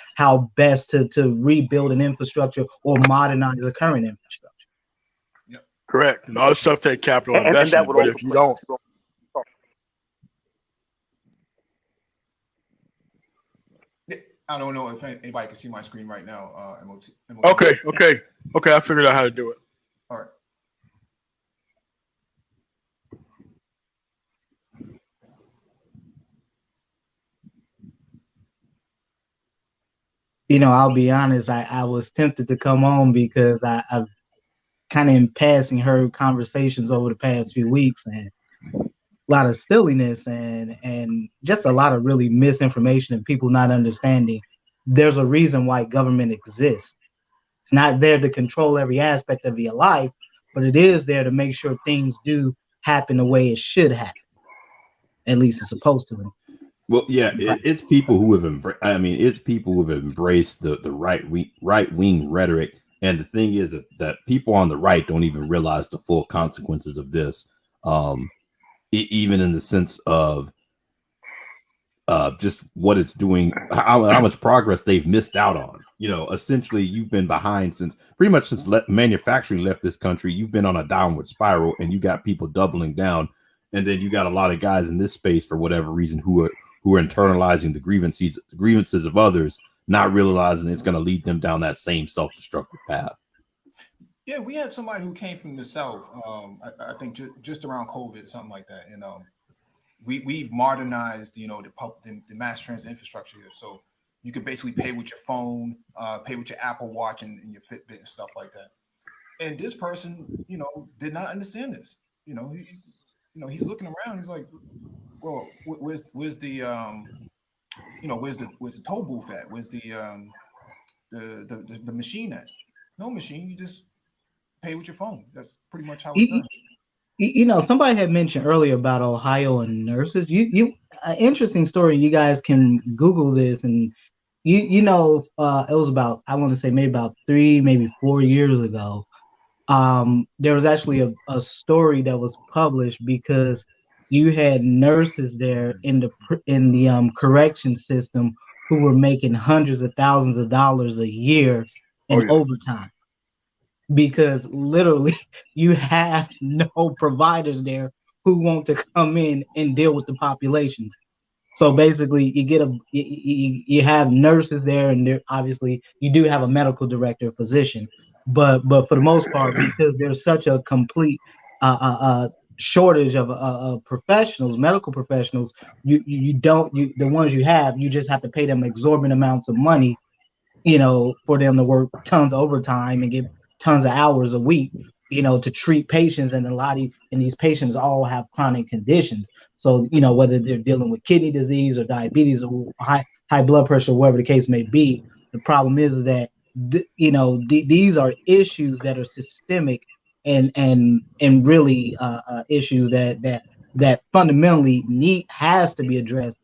best to rebuild an infrastructure or modernize the current infrastructure. yep. Correct. And all this stuff take capital And that investment. would But also if you play. don't, Yeah, I don't know if anybody can see my screen right now. MOT. okay, I figured out how to do it. All right. I'll be honest, I was tempted to come on because I've kind of in passing heard conversations over the past few weeks, and a lot of silliness and just a lot of really misinformation and people not understanding there's a reason why government exists. It's not there to control every aspect of your life, but it is there to make sure things do happen the way it should happen. At least it's supposed to. well, yeah, Right. it's people who have it's people who have embraced the right wing rhetoric. And the thing is that people on the right don't even realize the full consequences of this. Um, Even in the sense of just what it's doing, how much progress they've missed out on. Essentially, you've been behind since pretty much since manufacturing left this country. You've been on a downward spiral, and you got people doubling down, and then you got a lot of guys in this space for whatever reason who are internalizing the grievances of others, not realizing it's going to lead them down that same self-destructive path. Yeah, we had somebody who came from the South. I think just around COVID, something like that. And we've modernized, the mass transit infrastructure here. So you can basically pay with your phone, pay with your Apple Watch and your Fitbit and stuff like that. And this person, did not understand this. He's looking around. He's like, well, where's the where's the toll booth at? Where's the machine at? No machine. You just pay with your phone. That's pretty much how it's done. Somebody had mentioned earlier about Ohio and nurses. An interesting story. You guys can Google this, and it was about, I want to say maybe about 3, maybe 4 years ago. There was actually a story that was published because you had nurses there in the correction system who were making hundreds of thousands of dollars a year Oh in yeah. overtime, because literally you have no providers there who want to come in and deal with the populations. So basically, you have nurses there, and there obviously you do have a medical director, physician, but for the most part, because there's such a complete shortage of professionals, medical professionals, you don't you the ones you have, you just have to pay them exorbitant amounts of money, for them to work tons of overtime and get tons of hours a week, to treat patients. And and these patients all have chronic conditions. So, whether they're dealing with kidney disease or diabetes or high blood pressure, whatever the case may be, the problem is that, these are issues that are systemic and really issues that fundamentally has to be addressed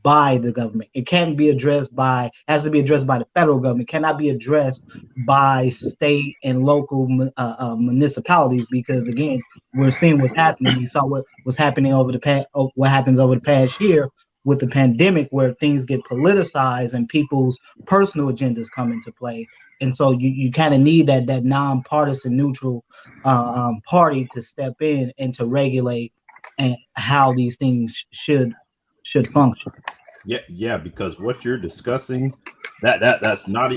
by the government. It can't be addressed has to be addressed by the federal government. It cannot be addressed by state and local municipalities, because again, we're seeing what's happening. We saw what was happening what happens over the past year with the pandemic, where things get politicized and people's personal agendas come into play. And so you kind of need that nonpartisan, neutral party to step in and to regulate and how these things should function. Yeah, because what you're discussing, that's not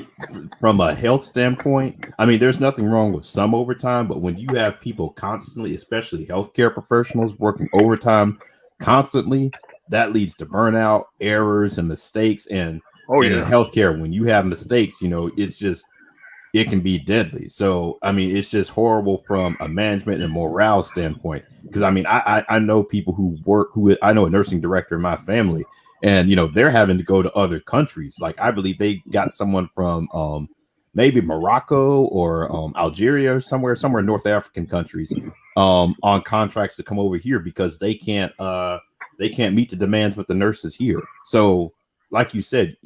from a health standpoint. I mean, there's nothing wrong with some overtime, but when you have people constantly, especially healthcare professionals, working overtime constantly, that leads to burnout, errors, and mistakes. Oh And in yeah. healthcare, when you have mistakes, it can be deadly. So, I mean, it's just horrible from a management and morale standpoint. Because I mean, I know people who I know a nursing director in my family, and they're having to go to other countries. Like I believe they got someone from maybe Morocco or Algeria or somewhere in North African countries on contracts to come over here because they can't meet the demands with the nurses here. So, like you said,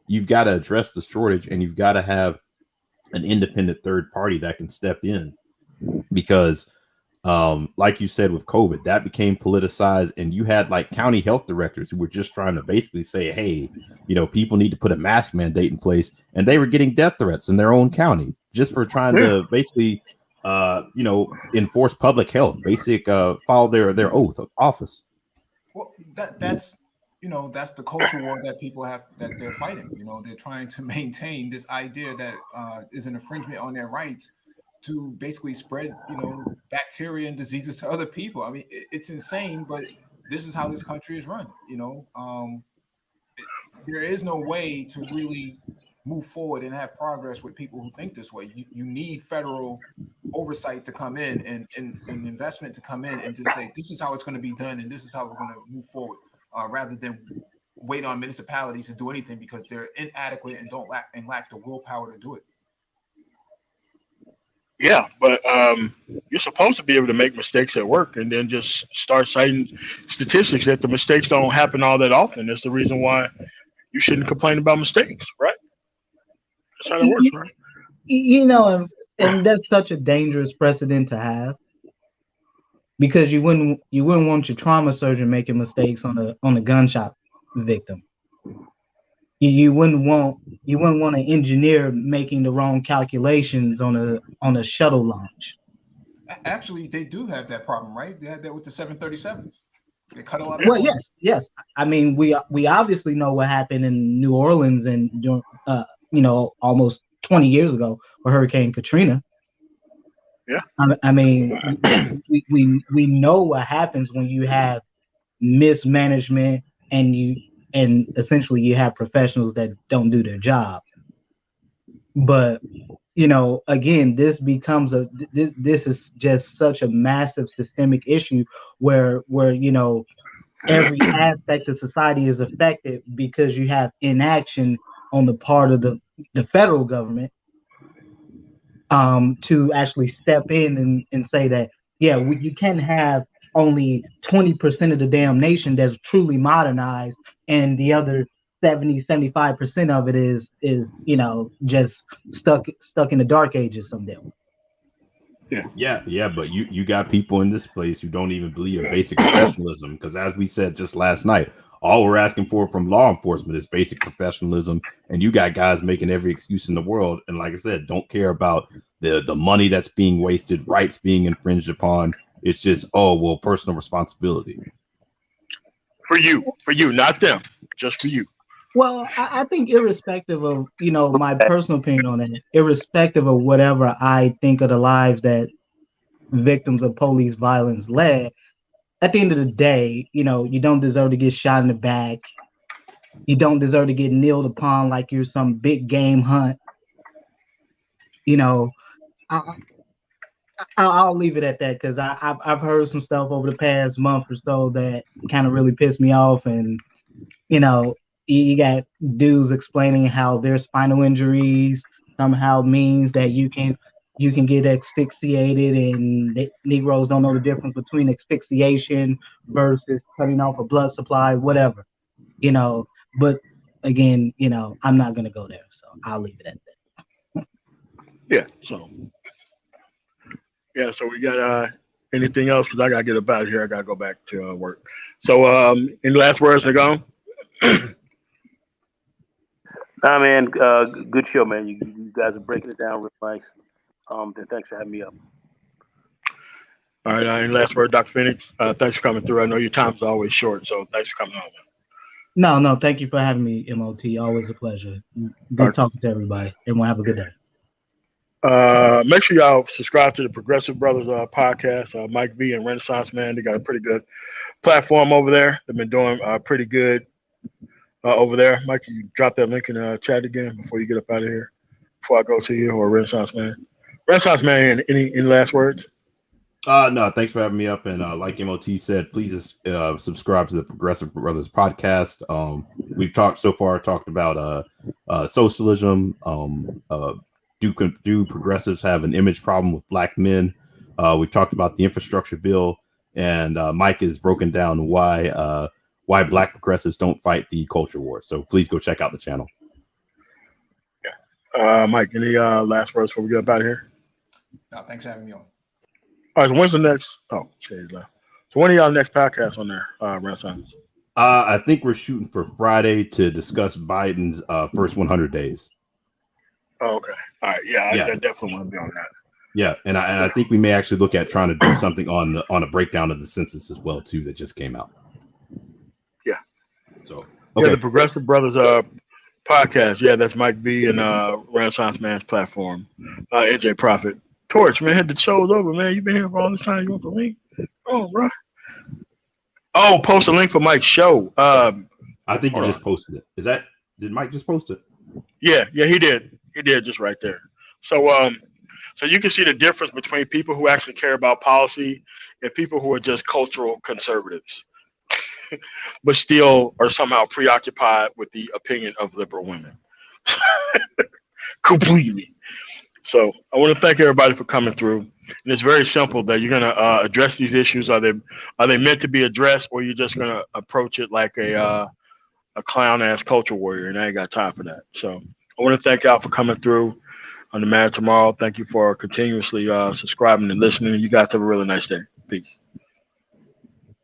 you've got to address the shortage, and you've got to have an independent third party that can step in, because like you said, with COVID, that became politicized, and you had like county health directors who were just trying to basically say, hey, people need to put a mask mandate in place, and they were getting death threats in their own county just for trying Yeah. to basically enforce public health, follow their oath of office. Well, that's that's the culture war that people have, that they're fighting. They're trying to maintain this idea that is an infringement on their rights to basically spread bacteria and diseases to other people. I mean, it's insane, but this is how this country is run. There is no way to really move forward and have progress with people who think this way. You need federal oversight to come in, and investment to come in and just say, this is how it's going to be done, and this is how we're going to move forward, rather than wait on municipalities to do anything because they're inadequate and lack the willpower to do it. Yeah, but you're supposed to be able to make mistakes at work and then just start citing statistics that the mistakes don't happen all that often. That's the reason why you shouldn't complain about mistakes, right? That's how that works, You, right? and that's such a dangerous precedent to have, because you wouldn't want your trauma surgeon making mistakes on a gunshot victim. You wouldn't want an engineer making the wrong calculations on a shuttle launch. Actually, they do have that problem, right? They had that with the 737s. They cut a lot of Well, yes, corners. yes. I mean, we obviously know what happened in New Orleans and during almost 20 years ago with Hurricane Katrina. Yeah. I mean, we know what happens when you have mismanagement and essentially you have professionals that don't do their job. But again, this is just such a massive systemic issue where every aspect of society is affected, because you have inaction on the part of the federal government to actually step in and say that, yeah, you can have only 20% of the damn nation that's truly modernized, and the other 75% of it is just stuck in the dark ages someday. Yeah, but you got people in this place who don't even believe in basic professionalism, because as we said just last night, all we're asking for from law enforcement is basic professionalism, and you got guys making every excuse in the world, and like I said, don't care about the money that's being wasted, rights being infringed upon. It's just, oh well, personal responsibility. For you, not them, just for you. Well, I think irrespective of, my personal opinion on it, irrespective of whatever I think of the lives that victims of police violence led, at the end of the day, you don't deserve to get shot in the back. You don't deserve to get kneeled upon like you're some big game hunt. You know, I, I'll leave it at that, because I've heard some stuff over the past month or so that kind of really pissed me off, and you know, you got dudes explaining how their spinal injuries somehow means that you can get asphyxiated, and Negroes don't know the difference between asphyxiation versus cutting off a blood supply, whatever, you know. But again, I'm not gonna go there, so I'll leave it at that. Yeah. So we got anything else? Because I gotta get up out of here. I gotta go back to work. So any last words to go? Nah, man, good show, man. You guys are breaking it down real nice. And thanks for having me up. All right. Any last word, Dr. Phoenix? Thanks for coming through. I know your time's always short, so thanks for coming on. No, thank you for having me, MOT. Always a pleasure. All Good talking to everybody. Everyone have a good day. Make sure y'all subscribe to the Progressive Brothers podcast. Mike V and Renaissance Man, they got a pretty good platform over there. They've been doing pretty good over there. Mike, can you drop that link in the chat again before you get up out of here? Before I go to you, or Renaissance Man? Renaissance Man, any last words? No, thanks for having me up. And like MOT said, please subscribe to the Progressive Brothers podcast. We've talked about socialism. Do progressives have an image problem with black men? We've talked about the infrastructure bill, and Mike has broken down why black progressives don't fight the culture war. So please go check out the channel. Yeah. Mike, any last words before we get up out of here? No, thanks for having me on. All right, so when's the next? Oh, shit, left. So when are y'all next podcast on there, Renaissance? I think we're shooting for Friday to discuss Biden's first 100 days. Oh, okay. All right. Yeah, I definitely want to be on that. Yeah, and I think we may actually look at trying to do something on a breakdown of the census as well too, that just came out. Yeah. So okay. Yeah, the Progressive Brothers podcast. Yeah, that's Mike B and Renaissance Man's platform. NJ Profit. Torch, man, had the show's over, man. You been here for all this time. You want the link? Oh, bro. Oh, post a link for Mike's show. I think he just posted it. Did Mike just post it? Yeah, he did. He did, just right there. So you can see the difference between people who actually care about policy and people who are just cultural conservatives, but still are somehow preoccupied with the opinion of liberal women. Completely. So I want to thank everybody for coming through. And it's very simple that you're going to address these issues. Are they meant to be addressed, or you're just going to approach it like a clown ass culture warrior? And I ain't got time for that. So I want to thank y'all for coming through on the Man Tomorrow. Thank you for continuously subscribing and listening. You guys have a really nice day. Peace.